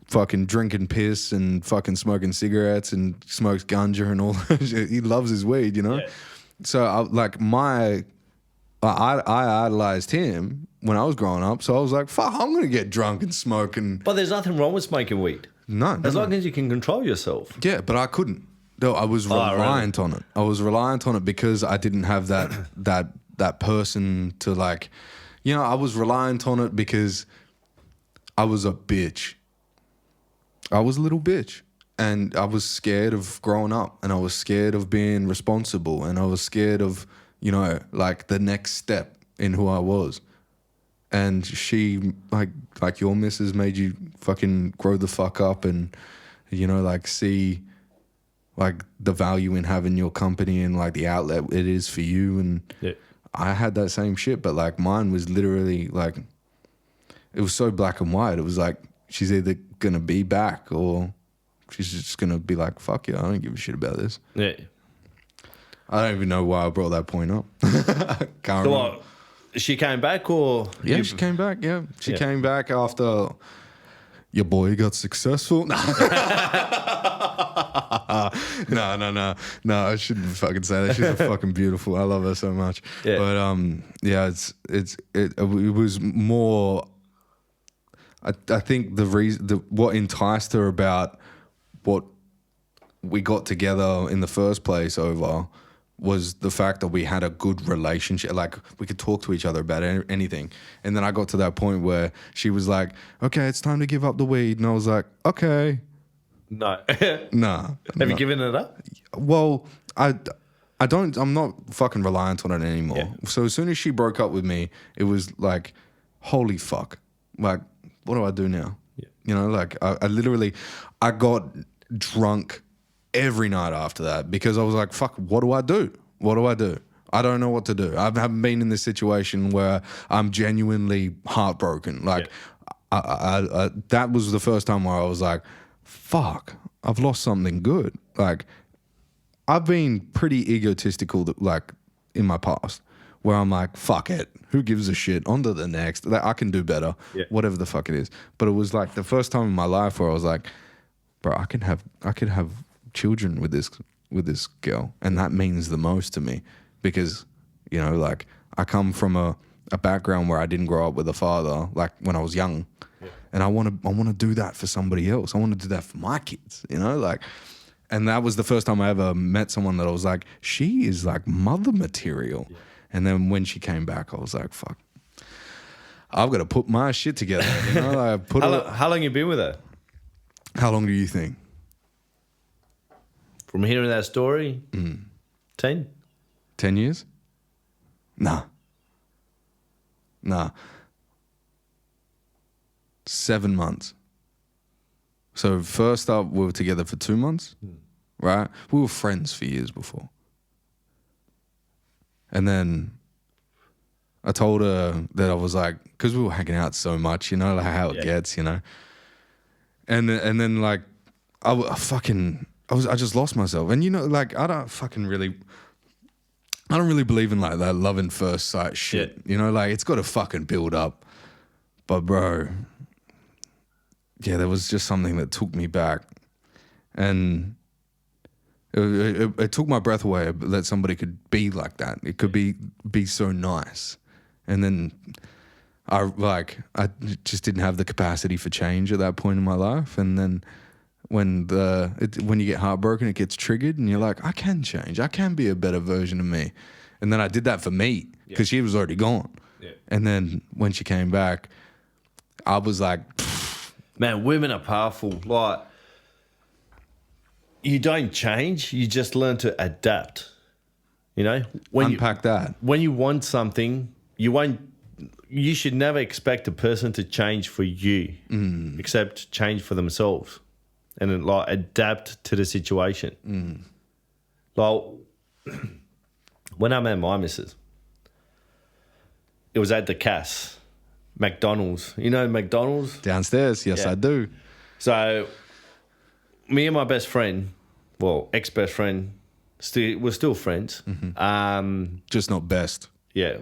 fucking drinking piss and fucking smoking cigarettes and smokes ganja and all that shit. He loves his weed, you know? Yeah. So I idolized him when I was growing up. So I was like, fuck, I'm going to get drunk and smoke. But there's nothing wrong with smoking weed. No. As long as you can control yourself. Yeah, but I couldn't. No, I was Oh, really? reliant on it. I was reliant on it because I didn't have that person to like, I was reliant on it because I was a bitch. I was a little bitch. And I was scared of growing up, and I was scared of being responsible, and I was scared of, like the next step in who I was. And she, like your missus made you fucking grow the fuck up and, like see like the value in having your company and like the outlet it is for you. And I had that same shit, but like mine was literally like, it was so black and white. It was like, she's either going to be back or she's just going to be like, fuck you, I don't give a shit about this. Yeah. I don't even know why I brought that point up. Can't remember. She came back or? Yeah, she came back, yeah. She came back after your boy got successful. No, I shouldn't fucking say that. She's fucking beautiful. I love her so much. Yeah. But yeah, it was more. I think the reason, what enticed her about what we got together in the first place over was the fact that we had a good relationship. Like we could talk to each other about anything. And then I got to that point where she was like, okay, it's time to give up the weed. And I was like, okay. No. Nah. Have you given it up? Well, I'm not fucking reliant on it anymore. Yeah. So as soon as she broke up with me, it was like, holy fuck. Like, what do I do now? Yeah. Like I got drunk every night after that because I was like, fuck, what do I do? What do I do? I don't know what to do. I haven't been in this situation where I'm genuinely heartbroken. Like, I that was the first time where I was like, fuck, I've lost something good. Like, I've been pretty egotistical, like, in my past, where I'm like, fuck it. Who gives a shit? On to the next. Like, I can do better. Yeah. Whatever the fuck it is. But it was like the first time in my life where I was like, bro, I could have children with this girl, and that means the most to me because like I come from a background where I didn't grow up with a father like when I was young, and I want to do that for somebody else. I want to do that for my kids, like, and that was the first time I ever met someone that I was like, she is like mother material. And then when she came back, I was like, fuck, I've got to put my shit together. Like, how long you been with her? How long do you think? From hearing that story, 10? 10 years? Nah. 7 months. So first up, we were together for 2 months, right? We were friends for years before. And then I told her that I was like, because we were hanging out so much, like how it gets, And then like I just lost myself. And like I don't really believe in like that love and first sight shit. Like it's got to fucking build up. But bro, yeah, there was just something that took me back, and it took my breath away that somebody could be like that. It could be so nice, and then I just didn't have the capacity for change at that point in my life. And then when you get heartbroken, it gets triggered, and you're like, I can change. I can be a better version of me. And then I did that for me because she was already gone. Yeah. And then when she came back, I was like, man, women are powerful. Like, you don't change, you just learn to adapt. Unpack that. When you want something, you should never expect a person to change for you, except change for themselves. And then, like, adapt to the situation. Like, when I met my missus, it was at the Cass, McDonald's. McDonald's? Downstairs, yes, I do. So, me and my best friend, well, ex-best friend, we're still friends. Just not best. Yeah.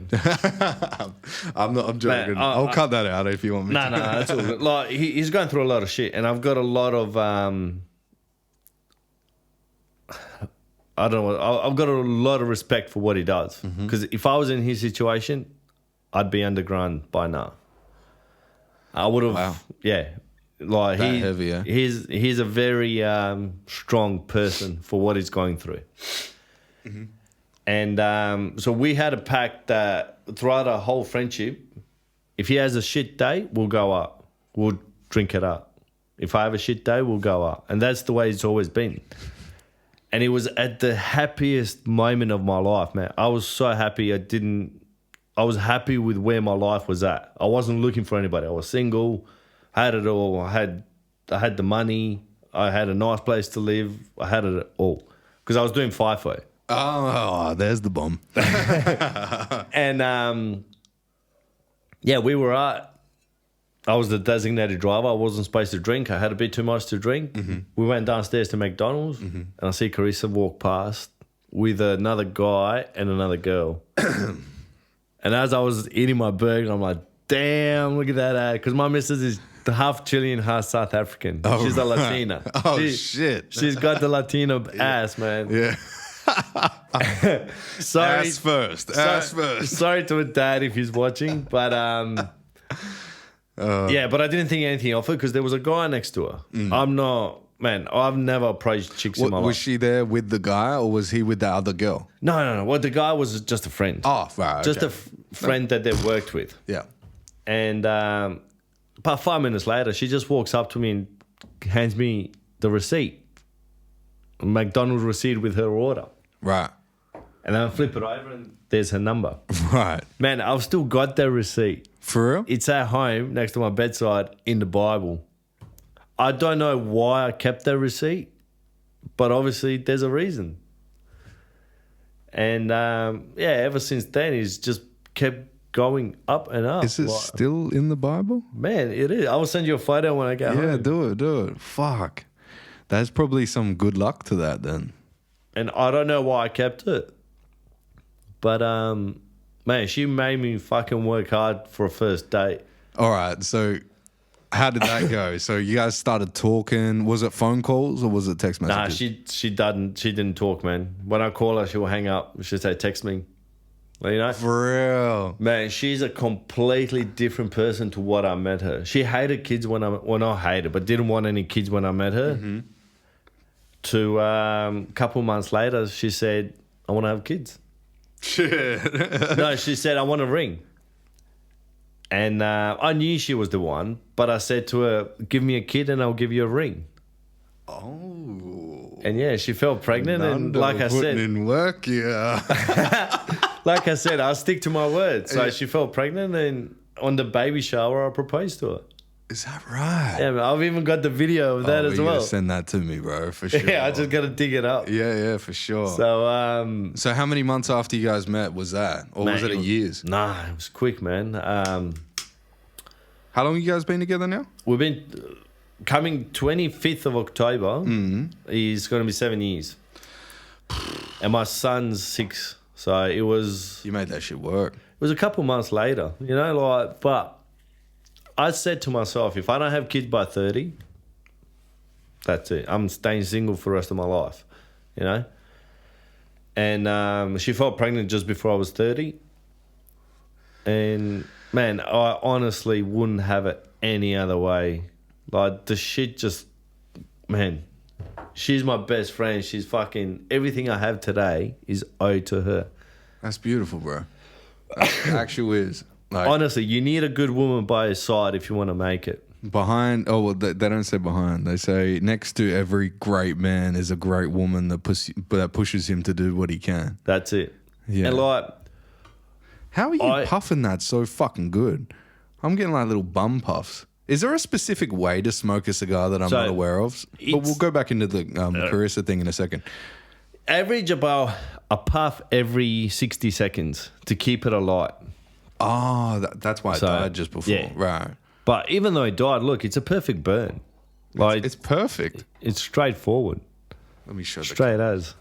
I'm joking. I'll cut that out if you want me to. No, that's all good. Like, he's going through a lot of shit, and I've got a lot of, I don't know, I've got a lot of respect for what he does. Because if I was in his situation, I'd be underground by now. I would have, Like That heavy, yeah. he's a very strong person for what he's going through. Mm-hmm. And so we had a pact that throughout our whole friendship, if he has a shit day, we'll go up. We'll drink it up. If I have a shit day, we'll go up. And that's the way it's always been. And it was at the happiest moment of my life, man. I was so happy. I was happy with where my life was at. I wasn't looking for anybody. I was single, had it all. I had the money. I had a nice place to live. I had it all. Because I was doing FIFO. Oh, there's the bomb. And, we were at... I was the designated driver. I wasn't supposed to drink. I had a bit too much to drink. Mm-hmm. We went downstairs to McDonald's, and I see Carissa walk past with another guy and another girl. And as I was eating my burger, I'm like, damn, look at that. Because my missus is half Chilean, half South African. Oh, she's a Latina. Oh, shit. She's got the Latino ass, man. Yeah. Sorry. Ass first. Ass first. Sorry to a dad if he's watching, but... but I didn't think anything of it because there was a guy next to her. I've never approached chicks in my life. Was she there with the guy or was he with the other girl? No. Well, the guy was just a friend. Oh, right. Just okay. a friend that they worked with. Yeah. And about 5 minutes later, she just walks up to me and hands me the receipt. A McDonald's receipt with her order. Right. And then I flip it over and there's her number. Right. Man, I've still got that receipt. For real? It's at home next to my bedside in the Bible. I don't know why I kept that receipt, but obviously there's a reason. And ever since then, he's just kept going up and up. Is it still in the Bible? Man, it is. I will send you a photo when I get home. Yeah, do it. Fuck. There's probably some good luck to that then. And I don't know why I kept it. But, man, she made me fucking work hard for a first date. All right, so how did that go? So you guys started talking. Was it phone calls or was it text messages? Nah, she didn't talk, man. When I call her, she will hang up. She'll say, text me. You know? For real. Man, she's a completely different person to what I met her. She hated kids not hated, but didn't want any kids when I met her. Mm-hmm. To a couple months later, she said, I want to have kids. Shit. No, she said, I want a ring. And I knew she was the one, but I said to her, give me a kid and I'll give you a ring. Oh. And yeah, she felt pregnant. And like I said, in work, yeah. like I said, I'll stick to my word. So she felt pregnant and on the baby shower, I proposed to her. Is that right? Yeah, man, I've even got the video of that as well. Send that to me, bro, for sure. Yeah, I just got to dig it up. Yeah, for sure. So, so how many months after you guys met was that? Or was it a years? Nah, it was quick, man. How long you guys been together now? We've been coming 25th of October. Is going to be 7 years. And my son's 6. So it was... You made that shit work. It was a couple months later, but I said to myself, if I don't have kids by 30, that's it. I'm staying single for the rest of my life, And she felt pregnant just before I was 30. And, man, I honestly wouldn't have it any other way. Like, the shit just... Man, she's my best friend. She's fucking... Everything I have today is owed to her. That's beautiful, bro. That actually is. Like, honestly, you need a good woman by your side if you want to make it. Behind... Oh, well, they don't say behind. They say next to every great man is a great woman that pushes him to do what he can. That's it. Yeah. And, like... How are you puffing that so fucking good? I'm getting like little bum puffs. Is there a specific way to smoke a cigar that I'm not aware of? But we'll go back into the Carissa thing in a second. Average about a puff every 60 seconds to keep it alight. Oh, that's why it died just before. Yeah. Right. But even though it died, look, it's a perfect burn. Like it's perfect. It's straightforward. Let me show Straight as.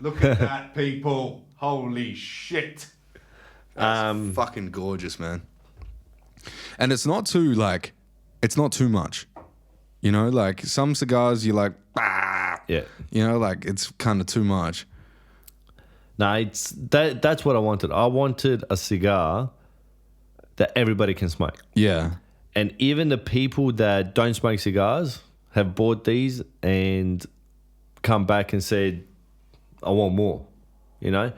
Look at that, people. Holy shit. That's fucking gorgeous, man. And it's not too much. Like some cigars you're like, bah! Yeah. It's kind of too much. No, that's what I wanted. I wanted a cigar that everybody can smoke. Yeah. And even the people that don't smoke cigars have bought these and come back and said, I want more, you know?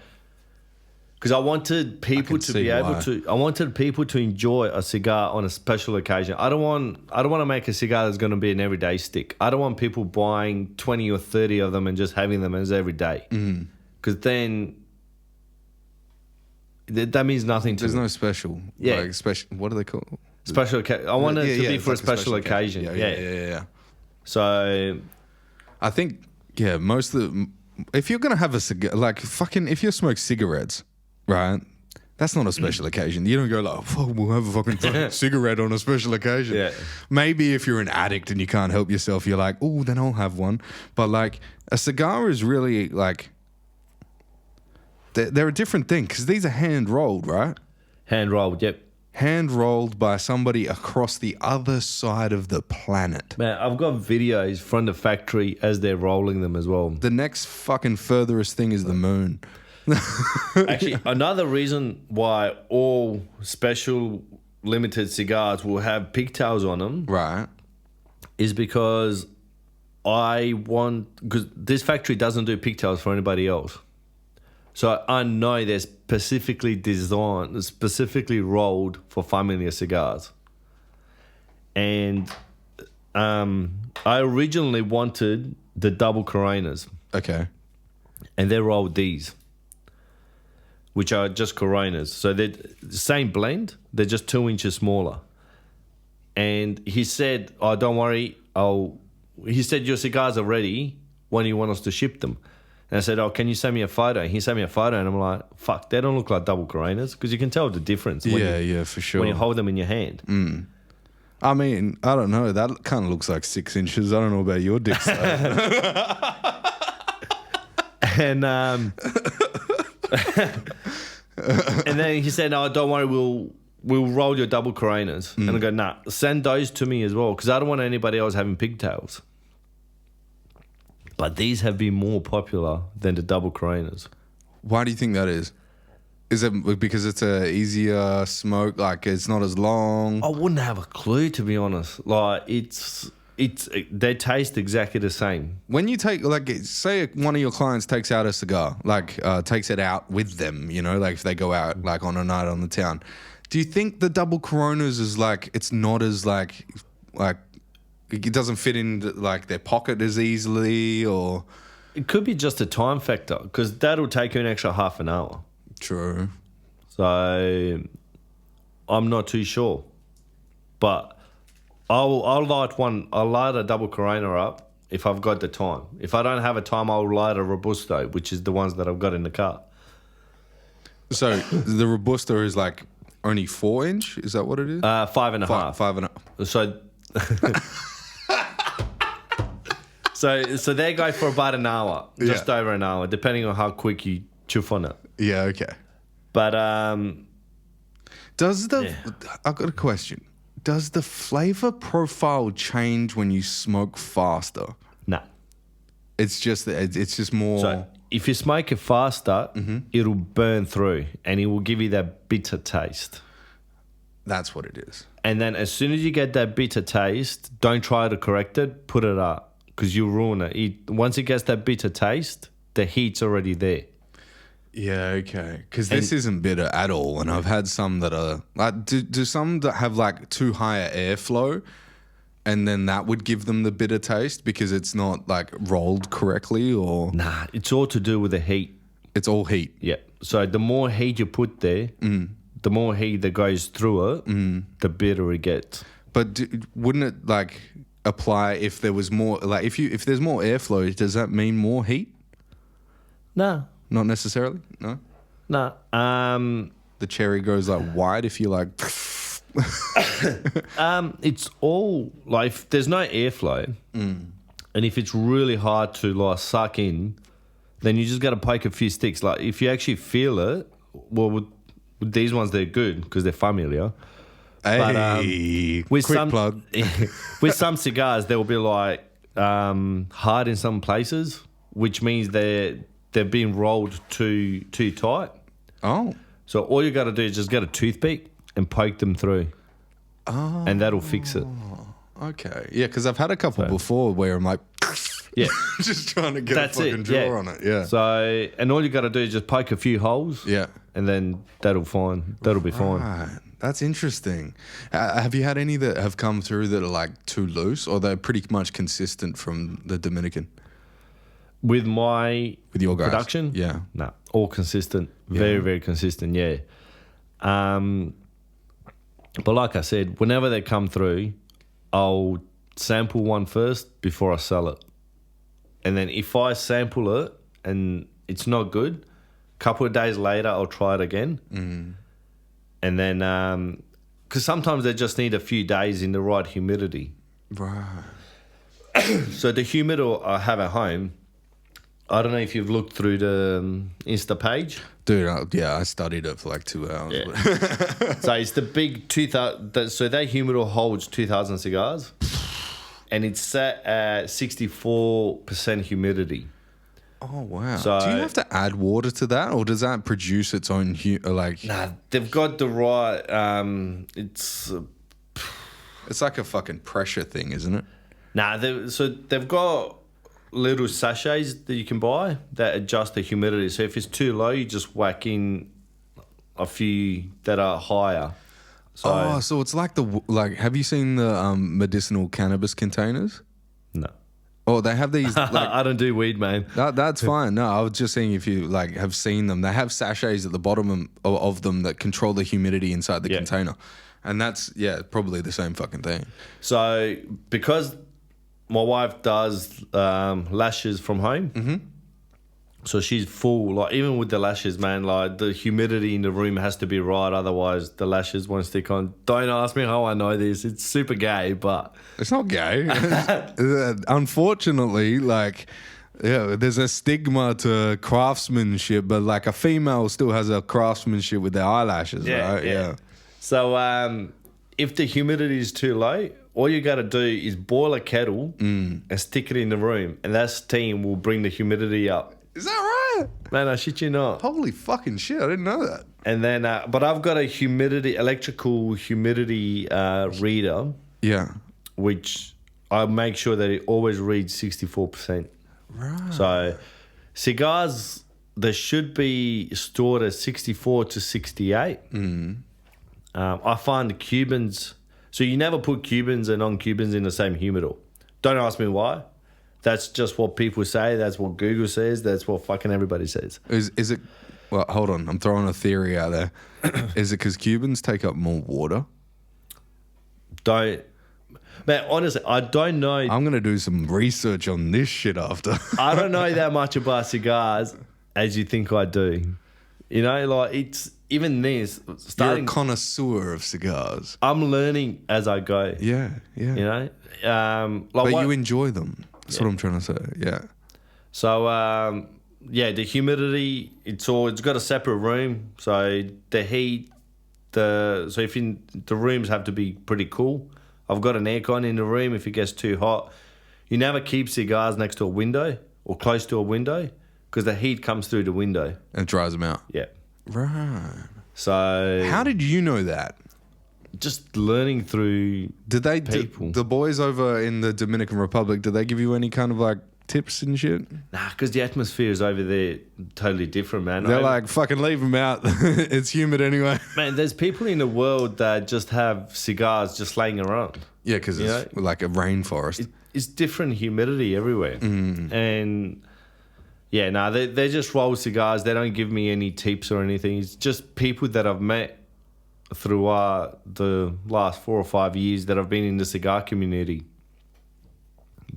Because I wanted people to be able to. I wanted people to enjoy a cigar on a special occasion. I don't want to make a cigar that's going to be an everyday stick. I don't want people buying 20 or 30 of them and just having them as every day. Because then that means nothing to me. There's no special. Yeah. Like special. What are they called? Special occasion. I want it to be for a special occasion. Yeah. So I think most of the. If you're gonna have a cigar, like fucking, if you smoke cigarettes, right? That's not a special occasion. You don't go like, fuck, we'll have a fucking cigarette on a special occasion. Yeah. Maybe if you're an addict and you can't help yourself, you're like, oh, then I'll have one. But like a cigar is really like, they're a different thing because these are hand rolled, right? hand rolled, yep. Hand rolled by somebody across the other side of the planet. Man, I've got videos from the factory as they're rolling them as well. The next fucking furthest thing is the moon. Actually, another reason why all special limited cigars will have pigtails on them, Right. is because because this factory doesn't do pigtails for anybody else. So I know they're specifically designed, specifically rolled for Familija Cigars. And I originally wanted the double Coronas, Okay. and they rolled these, which are just Coronas. So they're the same blend, they're just 2 inches smaller. And he said, oh, don't worry, he said, your cigars are ready. When do you want us to ship them? And I said, oh, can you send me a photo? And he sent me a photo, and I'm like, fuck, they don't look like double Coronas, because you can tell the difference Yeah, for sure. when you hold them in your hand. I mean, I don't know. That kind of looks like 6 inches. I don't know about your dick size. And and then he said, "Oh, don't worry, we'll roll your double Coronas." And I go, "Nah, send those to me as well, because I don't want anybody else having pigtails." But these have been more popular than the double Coronas. Why do you think that is? Is it because it's a easier smoke? Like it's not as long? I wouldn't have a clue, to be honest. Like they taste exactly the same. When you take, like, say one of your clients takes out a cigar, like takes it out with them, you know, like if they go out like on a night on the town, do you think the double Coronas is like, it's not as like it doesn't fit in like their pocket as easily, or? It could be just a time factor, because that'll take you an extra half an hour. True. So I'm not too sure, but I'll light a double Corona up if I've got the time. If I don't have a time, I'll light a Robusto, which is the ones that I've got in the car. So the Robusto is like only 4 inch? Is that what it is? 5.5. 5.5. So so they go for about an hour, just over an hour, depending on how quick you chuff on it. Yeah, okay. But I've got a question. Does the flavor profile change when you smoke faster? nah. It's just more. So if you smoke it faster, it'll burn through, and it will give you that bitter taste. That's what it is. And then as soon as you get that bitter taste, don't try to correct it, put it up, because you'll ruin it. Once it gets that bitter taste, the heat's already there. Yeah, okay. Because this isn't bitter at all, and I've had some that are like. Do some that have like too high a airflow, and then that would give them the bitter taste because it's not like rolled correctly, or? Nah, it's all to do with the heat. It's all heat. Yeah. So the more heat you put there, the more heat that goes through it, the bitter it gets. But wouldn't it like apply if there was more? Like if there's more airflow, does that mean more heat? Nah. Not necessarily. No. Nah. The cherry goes like white if you like. It's all like, if there's no airflow, and if it's really hard to like suck in, then you just got to poke a few sticks. Like if you actually feel it, well, with these ones they're good because they're Familija. Hey, With quick some plug. with some cigars, they'll be like hard in some places, which means they're being rolled too tight. Oh. So all you got to do is just get a toothpick and poke them through. and that'll fix it. Okay. Yeah, because I've had a couple before where I'm like, Yeah. just trying to get That's a fucking it, draw yeah. on it. Yeah. So, and all you got to do is just poke a few holes. Yeah. And then that'll be fine. Right. That's interesting. Have you had any that have come through that are like too loose, or they're pretty much consistent from the Dominican? With your guys? production? Yeah. No, all consistent. Very, very consistent, yeah. But like I said, whenever they come through, I'll sample one first before I sell it. And then if I sample it and it's not good, a couple of days later, I'll try it again. And then, because sometimes they just need a few days in the right humidity. Right. So the humidor I have at home, I don't know if you've looked through the Insta page. Dude, I studied it for like 2 hours. Yeah. So it's the big 2,000. So that humidor holds 2,000 cigars, and it's set at 64% humidity. Oh, wow. So- do you have to add water to that, or does that produce its own, Nah, they've got the right. It's It's like a fucking pressure thing, isn't it? so they've got little sachets that you can buy that adjust the humidity. So if it's too low, you just whack in a few that are higher. So So it's like have you seen the medicinal cannabis containers? no, Oh, they have these. Like, I don't do weed, man. that's fine. No, I was just saying if you have seen them, they have sachets at the bottom of them that control the humidity inside the container, and that's probably the same fucking thing. So because my wife does lashes from home, so she's full. Like even with the lashes, man, like the humidity in the room has to be right, otherwise the lashes won't stick on. Don't ask me how I know this. It's super gay, but It's not gay. Unfortunately, there's a stigma to craftsmanship, but like a female still has a craftsmanship with their eyelashes, right? Yeah. So if the humidity is too low, all you got to do is boil a kettle and stick it in the room, and that steam will bring the humidity up. Is that right? Man, I shit you not. Holy fucking shit! I didn't know that. And then, but I've got a electrical humidity reader, Yeah. which I make sure that it always reads 64%. Right. So cigars, they should be stored at 64 to 68. I find the Cubans, so you never put Cubans and non-Cubans in the same humidor. Don't ask me why. That's just what people say. That's what Google says. That's what fucking everybody says. Is it? Well, hold on. I'm throwing a theory out there. Is it because Cubans take up more water? Man, honestly, I don't know. I'm gonna do some research on this shit after. I don't know that much about cigars as you think I do. You know, like it's even this You're a starting. connoisseur of cigars. I'm learning as I go. Yeah. You know, But you enjoy them. That's what I'm trying to say. Yeah. So the humidity. It's got a separate room. So the heat. The rooms have to be pretty cool. I've got an aircon in the room. If it gets too hot, you never keep cigars next to a window or close to a window because the heat comes through the window. And it dries them out. Yeah. Right. So How did you know that? just learning through Did they people. the boys over in the Dominican Republic? Did they give you any kind of like tips and shit? because the atmosphere is over there totally different, man. They're like, fucking leave them out. It's humid anyway. Man, there's people in the world that just have cigars just laying around. Yeah, because it's like a rainforest. It's different humidity everywhere. And they just roll cigars. They don't give me any tips or anything. It's just people that I've met throughout the last 4 or 5 years that I've been in the cigar community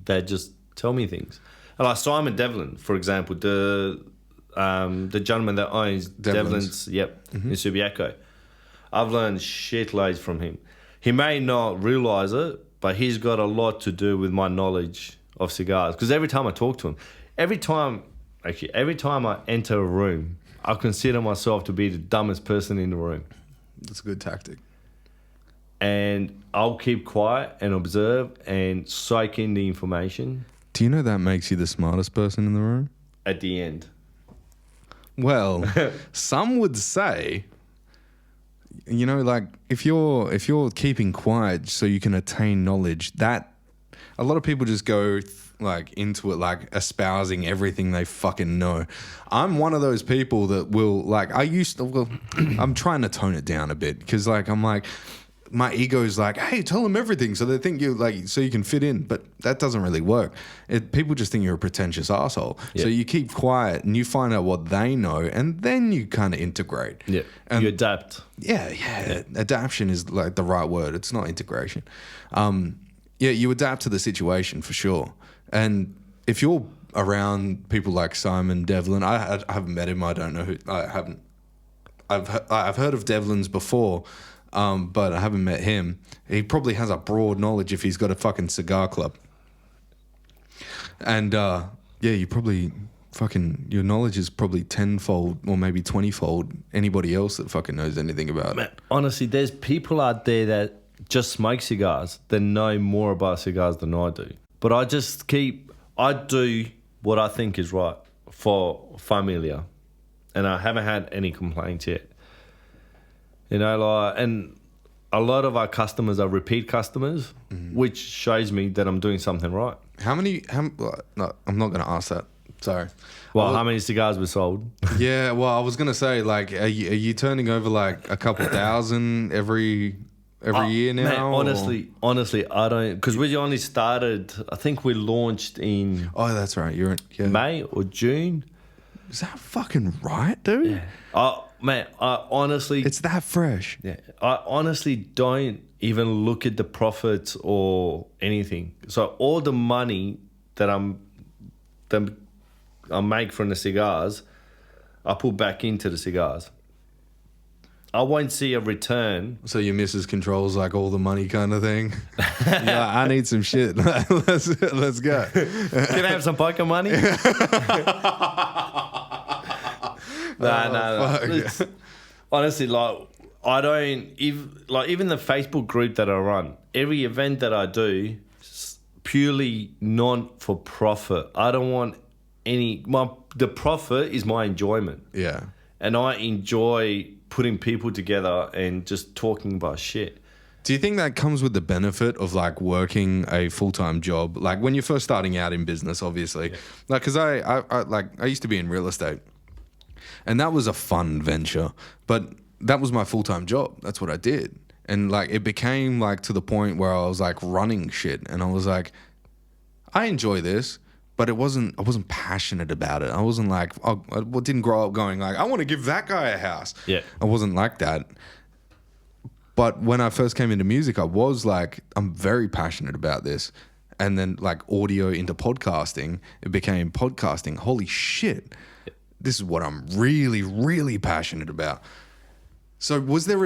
that just tell me things. And like Simon Devlin, for example, the gentleman that owns Devlin's, in Subiaco. I've learned shitloads from him. He may not realise it, but he's got a lot to do with my knowledge of cigars. Because every time I talk to him, every time I enter a room, I consider myself to be the dumbest person in the room. That's a good tactic. And I'll keep quiet and observe and soak in the information. Do you know that makes you the smartest person in the room? At the end. Well, some would say you know, like if you're keeping quiet so you can attain knowledge, that a lot of people just go like into it like espousing everything they fucking know. I'm one of those people that will like I'm trying to tone it down a bit because like I'm like my ego is like, hey, tell them everything so they think you like so you can fit in, but that doesn't really work. People just think you're a pretentious asshole. Yeah. So you keep quiet and you find out what they know and then you kind of integrate. Yeah, and you adapt. Yeah. Adaption is like the right word. It's not integration. Yeah, you adapt to the situation for sure. And if you're around people like Simon Devlin, I haven't met him. I don't know who. I haven't. I've heard of Devlin's before, but I haven't met him. He probably has a broad knowledge if he's got a fucking cigar club. And yeah, you probably your knowledge is probably 10-fold or maybe 20-fold anybody else that fucking knows anything about Man, it. honestly, there's people out there that just smoke cigars that know more about cigars than I do. But I do what I think is right for Familija. And I haven't had any complaints yet. You know, like, and a lot of our customers are repeat customers, which shows me that I'm doing something right. No, I'm not going to ask that. Sorry. Well, how many cigars were sold? Yeah, well, I was going to say, like, are you turning over like a couple thousand every year now? Man, honestly, I don't, because we only started, I think we launched in that's right. May or June. Is that fucking right, dude? Yeah. I honestly... It's that fresh. Yeah. I honestly don't even look at the profits or anything. So all the money that I make from the cigars, I put back into the cigars. I won't see a return. So your missus controls like all the money kind of thing. Yeah, I need some shit. Let's go. Can I have some poker money? No. It's, honestly, like I don't even the Facebook group that I run. Every event that I do, purely not for profit. I don't want the profit is my enjoyment. Yeah, and I enjoy putting people together and just talking about shit. Do you think that comes with the benefit of like working a full-time job? Like when you're first starting out in business, obviously, like because I used to be in real estate. And that was a fun venture, but that was my full-time job. That's what I did. And like, it became like to the point where I was like running shit. And I was like, I enjoy this, but I wasn't passionate about it. I wasn't like, I didn't grow up going like, I want to give that guy a house. Yeah. I wasn't like that. But when I first came into music, I was like, I'm very passionate about this. And then like audio into podcasting, it became podcasting. Holy shit. This is what I'm really, really passionate about. So was there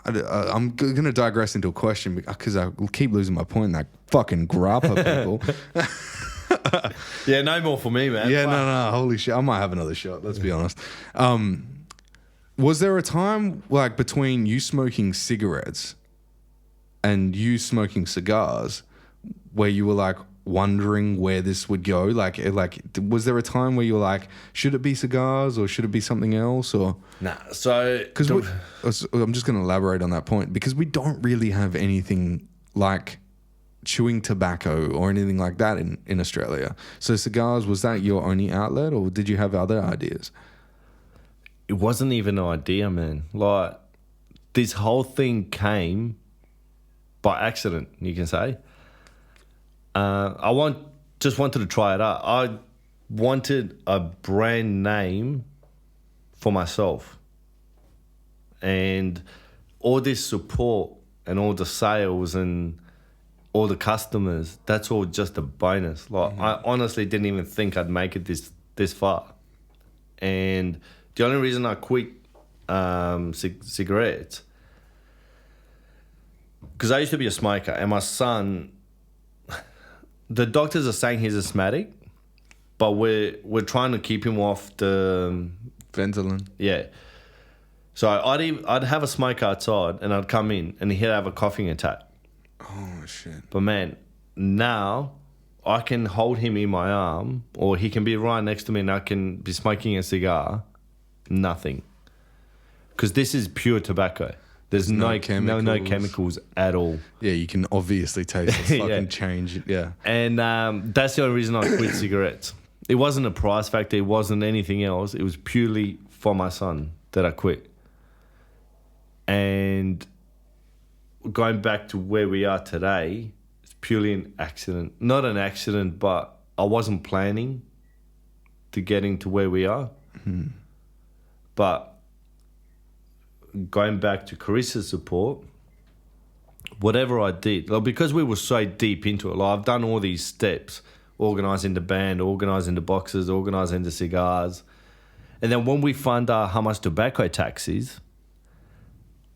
I'm going to digress into a question because I will keep losing my point, that fucking grappa people. Yeah, no more for me, man. Yeah, no, holy shit. I might have another shot, let's be honest. Was there a time like between you smoking cigarettes and you smoking cigars where you were like, wondering where this would go? Like was there a time where you were like, should it be cigars or should it be something else? Or nah, so because I'm just going to elaborate on that point because we don't really have anything like chewing tobacco or anything like that in Australia. So cigars, was that your only outlet or did you have other ideas? It wasn't even an idea, man. Like this whole thing came by accident, you can say. Just wanted to try it out. I wanted a brand name for myself. And all this support and all the sales and all the customers, that's all just a bonus. Like I honestly didn't even think I'd make it this far. And the only reason I quit cigarettes, because I used to be a smoker and my son... The doctors are saying he's asthmatic, but we're trying to keep him off the Ventolin. Yeah. So I'd have a smoke outside and I'd come in and he'd have a coughing attack. Oh shit. But man, now I can hold him in my arm or he can be right next to me and I can be smoking a cigar. Nothing. Because this is pure tobacco. There's no chemicals at all. Yeah, you can obviously taste the fucking change. Yeah. And that's the only reason I quit cigarettes. It wasn't a price factor. It wasn't anything else. It was purely for my son that I quit. And going back to where we are today, it's purely an accident. Not an accident, but I wasn't planning to getting to where we are. Mm-hmm. But going back to Carissa's support, whatever I did, like, because we were so deep into it, like I've done all these steps, organising the band, organising the boxes, organising the cigars. And then when we find out how much tobacco tax is...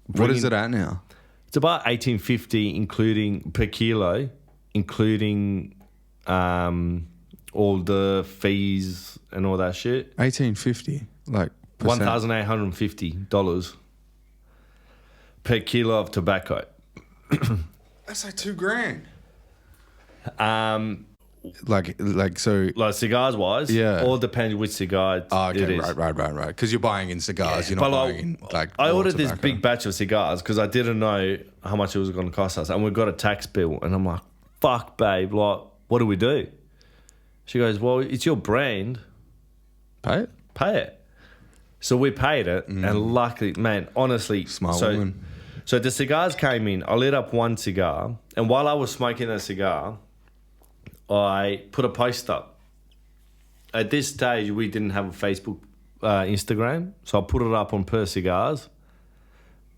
What is it at now? It's about $18.50 including per kilo, including all the fees and all that shit. $18.50, like $1,850 per kilo of tobacco. That's like $2,000. Like cigars wise, yeah. All depends which cigar it is. Right. Because you're buying in cigars, you're not buying in I ordered this big batch of cigars because I didn't know how much it was going to cost us, and we got a tax bill, and I'm like, "Fuck, babe, like, what do we do?" She goes, "Well, it's your brand. Pay it." So we paid it, and luckily, man, honestly, smart woman. So the cigars came in. I lit up one cigar, and while I was smoking that cigar, I put a post up. At this stage, we didn't have a Facebook, Instagram, so I put it up on Per Cigars.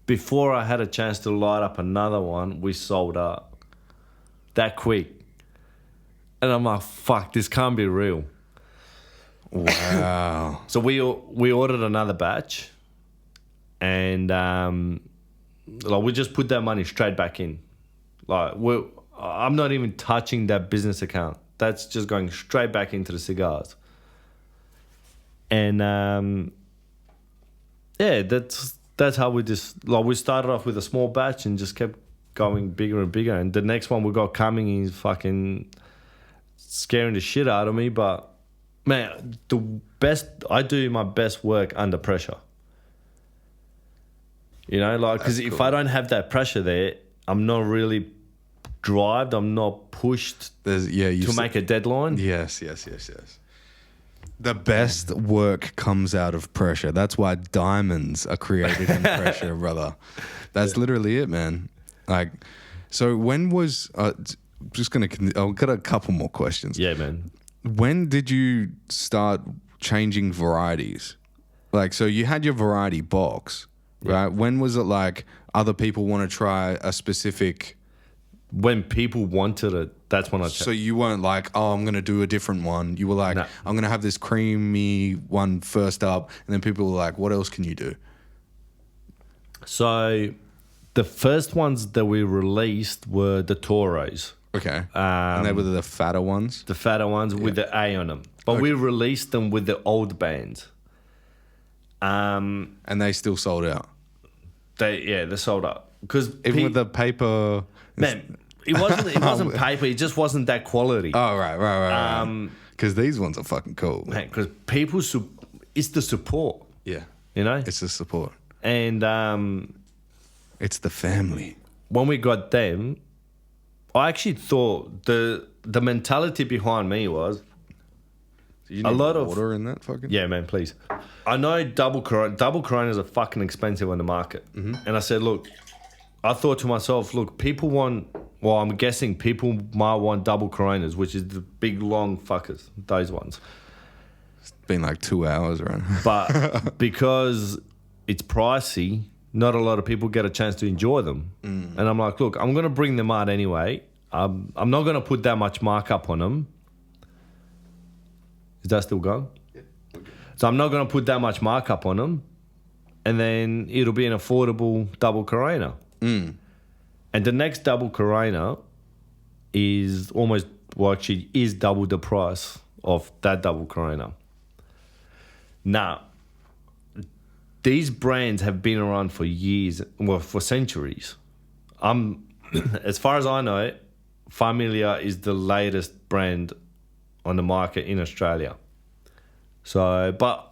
Before I had a chance to light up another one, we sold out that quick. And I'm like, fuck, this can't be real. Wow. So we ordered another batch, and we just put that money straight back in. I'm not even touching that business account. That's just going straight back into the cigars. And that's how we just we started off with a small batch and just kept going bigger and bigger. And the next one we got coming is fucking scaring the shit out of me. But man, I do my best work under pressure. You know, because if I don't have that pressure there, I'm not really drived, I'm not pushed to make a deadline. Yes. The best work comes out of pressure. That's why diamonds are created in pressure, brother. That's literally it, man. Like, so when was... I've got a couple more questions. Yeah, man. When did you start changing varieties? Like, so you had your variety box, right? When was it like other people want to try a specific... When people wanted it, that's when I checked. So you weren't like, oh, I'm going to do a different one. You were like, no. I'm going to have this creamy one first up. And then people were like, what else can you do? So the first ones that we released were the Toros. Okay. And they were the fatter ones? The fatter ones with the A on them. But we released them with the old bands. And they still sold out? They sold out. Even with the paper... Man, it wasn't paper. It just wasn't that quality. Oh, right. Because these ones are fucking cool. Man, because people... It's the support. Yeah. You know? It's the support. And... it's the family. When we got them, I actually thought the mentality behind me was... You need water in that fucking... Yeah, man, please. I know double Coronas are fucking expensive on the market. Mm-hmm. And I said, look... I thought to myself, look, people want... Well, I'm guessing people might want double Coronas, which is the big, long fuckers, those ones. It's been like 2 hours, right? But because it's pricey, not a lot of people get a chance to enjoy them. Mm. And I'm like, look, I'm going to bring them out anyway. I'm not going to put that much markup on them. Is that still going? Yeah. Okay. So I'm not going to put that much markup on them. And then it'll be an affordable double Corona. Mm. And the next double Corona is is double the price of that double Corona. Now, these brands have been around for years, for centuries. As far as I know, Familija is the latest brand on the market in Australia. So, but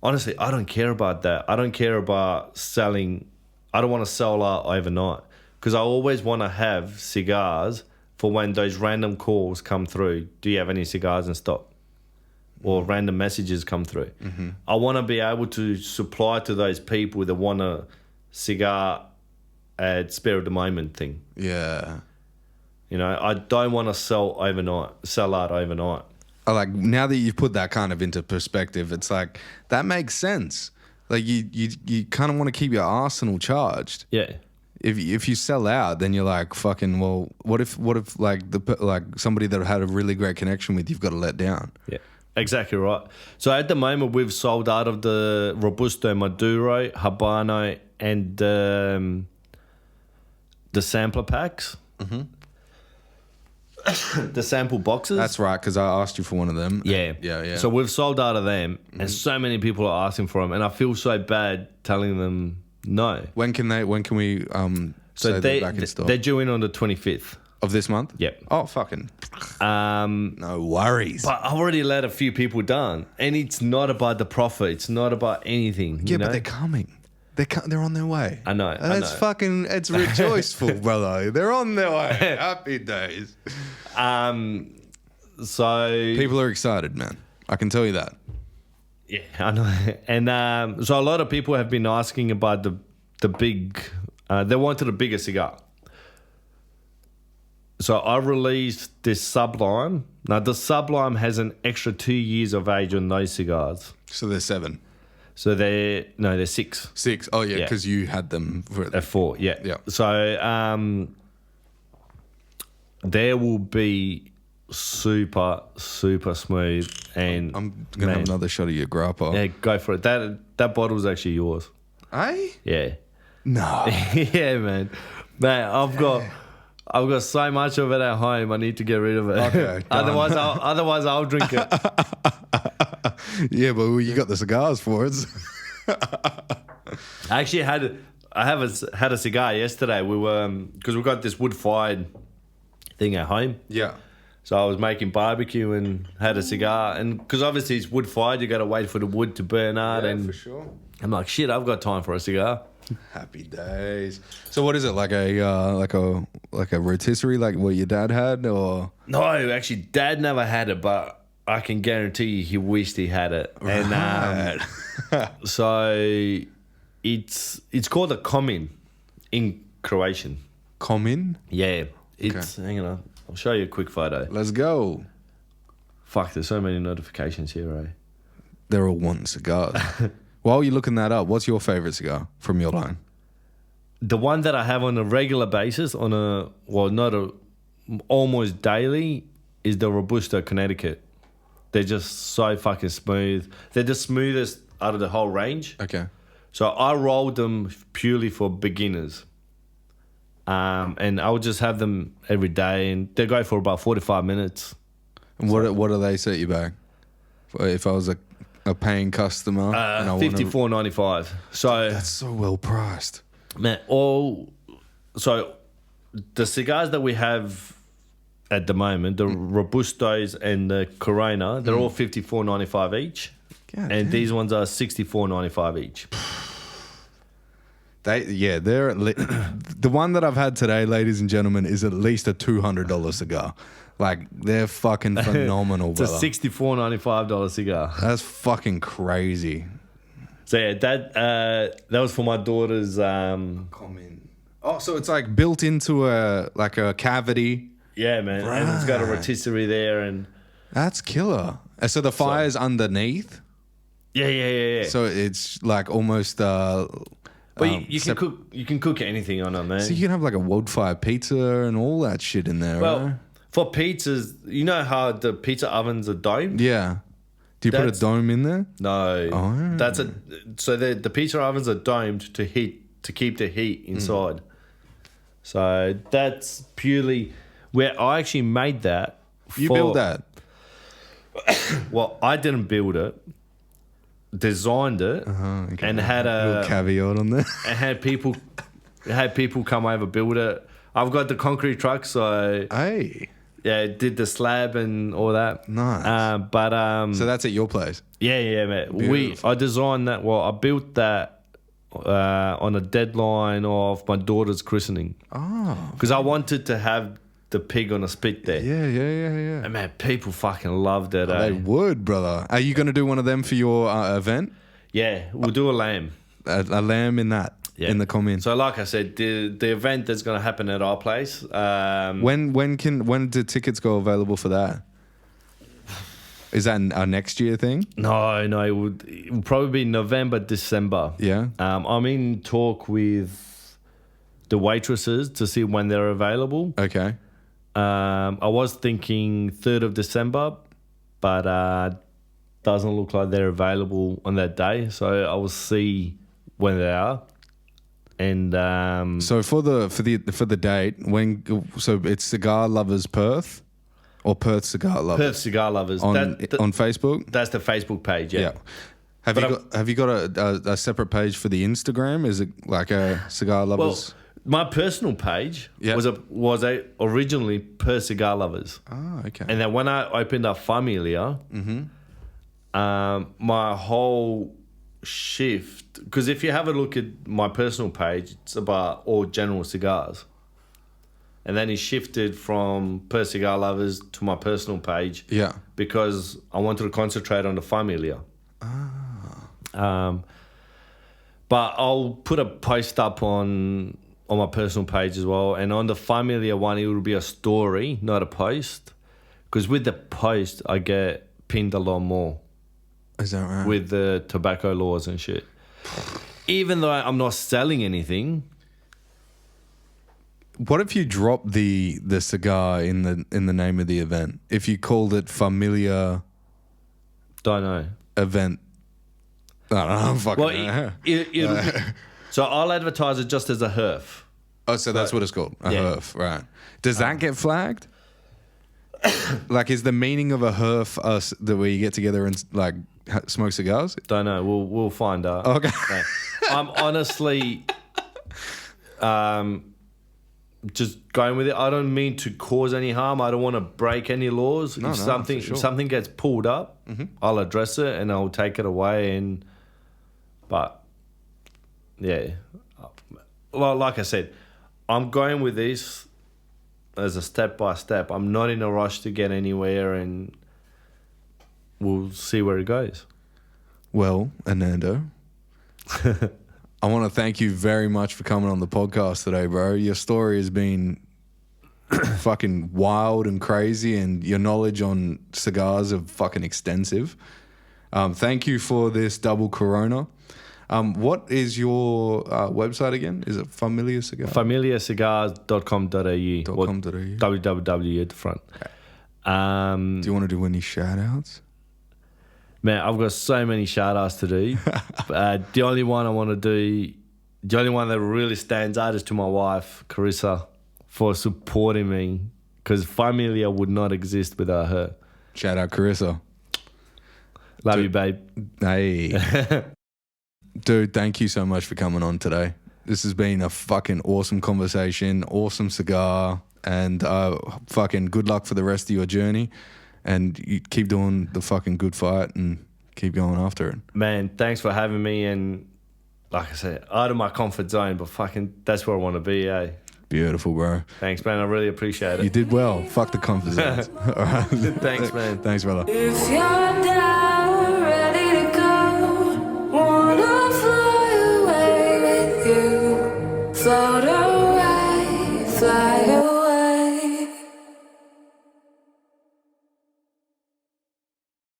honestly, I don't care about that. I don't care about selling I don't want to sell out overnight because I always want to have cigars for when those random calls come through. Do you have any cigars in stock? Or random messages come through. Mm-hmm. I want to be able to supply to those people that want a cigar at spare of the moment thing. Yeah. You know, I don't want to sell out overnight. Like now that you've put that kind of into perspective, it's like that makes sense. Like you kind of want to keep your arsenal charged. Yeah. If you sell out, then you're like fucking. Well, what if like somebody that had a really great connection with you've got to let down? Yeah. Exactly right. So at the moment, we've sold out of the Robusto, Maduro, Habano, and the sampler packs. Mm-hmm. The sample boxes. That's right, because I asked you for one of them. Yeah. So we've sold out of them, and so many people are asking for them, and I feel so bad telling them no. When can we say they're back in stock? They're due in on the 25th. Of this month? Yep. Oh, fucking. No worries. But I've already let a few people down. And it's not about the profit. It's not about anything. Yeah, but they're coming. They're on their way. I know. It's rejoiceful, brother. They're on their way. Happy days. So. People are excited, man. I can tell you that. Yeah, I know. And so a lot of people have been asking about the big. They wanted a bigger cigar. So I released this Sublime. Now, the Sublime has an extra 2 years of age on those cigars. So they're 7. So they're 6. 6. Oh, yeah, because you had them for... At 4, yeah. Yeah. So there will be super, super smooth. And I'm going to have another shot of your grappa. Yeah, go for it. That bottle's actually yours. Eh? Yeah. No. Yeah, man. Man, I've got so much of it at home. I need to get rid of it. Okay. otherwise I'll drink it. Yeah, but you got the cigars for it. I actually had a cigar yesterday. We were because we got this wood fired thing at home. Yeah. So I was making barbecue and had a cigar, and because obviously it's wood fired, you got to wait for the wood to burn out. Yeah, and for sure. I'm like, shit, I've got time for a cigar. Happy days. So what is it, like a rotisserie like what your dad had, or? No, actually, Dad never had it, but I can guarantee you he wished he had it. Right. And so it's called a Komin in Croatian. Komin? Yeah. It's hang on, I'll show you a quick photo. Let's go. Fuck, there's so many notifications here, right? They're all wanting cigars. While you're looking that up, what's your favorite cigar from your line? The one that I have on a regular basis, almost daily, is the Robusto Connecticut. They're just so fucking smooth. They're the smoothest out of the whole range. Okay. So I rolled them purely for beginners. And I would just have them every day, and they go for about 45 minutes. And what do they set you back? If I was a paying customer, $54.95. So that's so well priced, man. So the cigars that we have at the moment, the Robustos and the Corona, they're all $54.95 each, and these ones are $64.95 each. They're the one that I've had today, ladies and gentlemen, is at least a $200 cigar. Like, they're fucking phenomenal, It's a $64.95 cigar. That's fucking crazy. So yeah, that was for my daughter's. Oh, so it's like built into a cavity. Yeah, man, right. And it's got a rotisserie there, and that's killer. So the fire's underneath. Yeah. So it's like almost. But you can cook anything on it, man. So you can have like a wood fire pizza and all that shit in there. Well, right? For pizzas, you know how the pizza ovens are domed? Yeah. Do you put a dome in there? No. Oh. So the pizza ovens are domed to keep the heat inside. So that's purely where I actually made that. You built that? Well, I didn't build it. Designed it and had a little caveat on there. And had people come over, build it. I've got the concrete truck, so did the slab and all that. Nice. So that's at your place. Yeah, man. I designed that. Well, I built that on a deadline of my daughter's christening. Oh. Because I wanted to have the pig on a spit there. Yeah. And man, people fucking loved it. They would, brother. Are you going to do one of them for your event? Yeah, we'll do a lamb. A lamb in that, in the comment. So like I said, the event that's going to happen at our place. When do tickets go available for that? Is that a next year thing? No, it would probably be November, December. Yeah. I'm in talk with the waitresses to see when they're available. Okay. I was thinking 3rd of December, but doesn't look like they're available on that day. So I will see when they are. And So for the date, so it's Cigar Lovers Perth or Perth Cigar Lovers? Perth Cigar Lovers on Facebook. That's the Facebook page. Yeah. Have you got a separate page for the Instagram? Is it like a Cigar Lovers? Well, my personal page was originally Per Cigar Lovers. Oh, okay. And then when I opened up Familija, my whole shift, because if you have a look at my personal page, it's about all general cigars. And then it shifted from Per Cigar Lovers to my personal page. Yeah. Because I wanted to concentrate on the Familija. But I'll put a post up on my personal page as well. And on the Familija one, it will be a story, not a post. Because with the post, I get pinned a lot more. Is that right? With the tobacco laws and shit. Even though I'm not selling anything. What if you drop the cigar in the name of the event? If you called it Familija Don't know. Event. I don't know. I'm fucking it'll so I'll advertise it just as a herf. Oh, so that's what it's called. A herf, right. Does that get flagged? Like, is the meaning of a herf us that we get together and like smoke cigars? Don't know. We'll find out. Okay. No. I'm honestly just going with it. I don't mean to cause any harm. I don't want to break any laws. If something gets pulled up, I'll address it and I'll take it away. But yeah, well, like I said, I'm going with this as a step by step. I'm not in a rush to get anywhere, and we'll see where it goes. Well, Anando, I want to thank you very much for coming on the podcast today, bro. Your story has been fucking wild and crazy, and your knowledge on cigars are fucking extensive. Thank you for this double Corona. What is your website again? Is it Familija Cigars? FamiliaCigars.com.au. www at the front. Do you want to do any shout outs? Man, I've got so many shout outs to do. The only one I want to do, the only one that really stands out is to my wife, Carissa, for supporting me, because Familija would not exist without her. Shout out, Carissa. Love you, babe. Hey. Dude, thank you so much for coming on today. This has been a fucking awesome conversation, awesome cigar, and fucking good luck for the rest of your journey. And you keep doing the fucking good fight and keep going after it. Man, thanks for having me. And like I said, out of my comfort zone, but fucking that's where I want to be, eh? Beautiful, bro. Thanks, man. I really appreciate it. You did well. Fuck the comfort zones. All right. Thanks, man. Thanks, brother. If you're down, ready to go, wanna fly away with you, float away, fly away.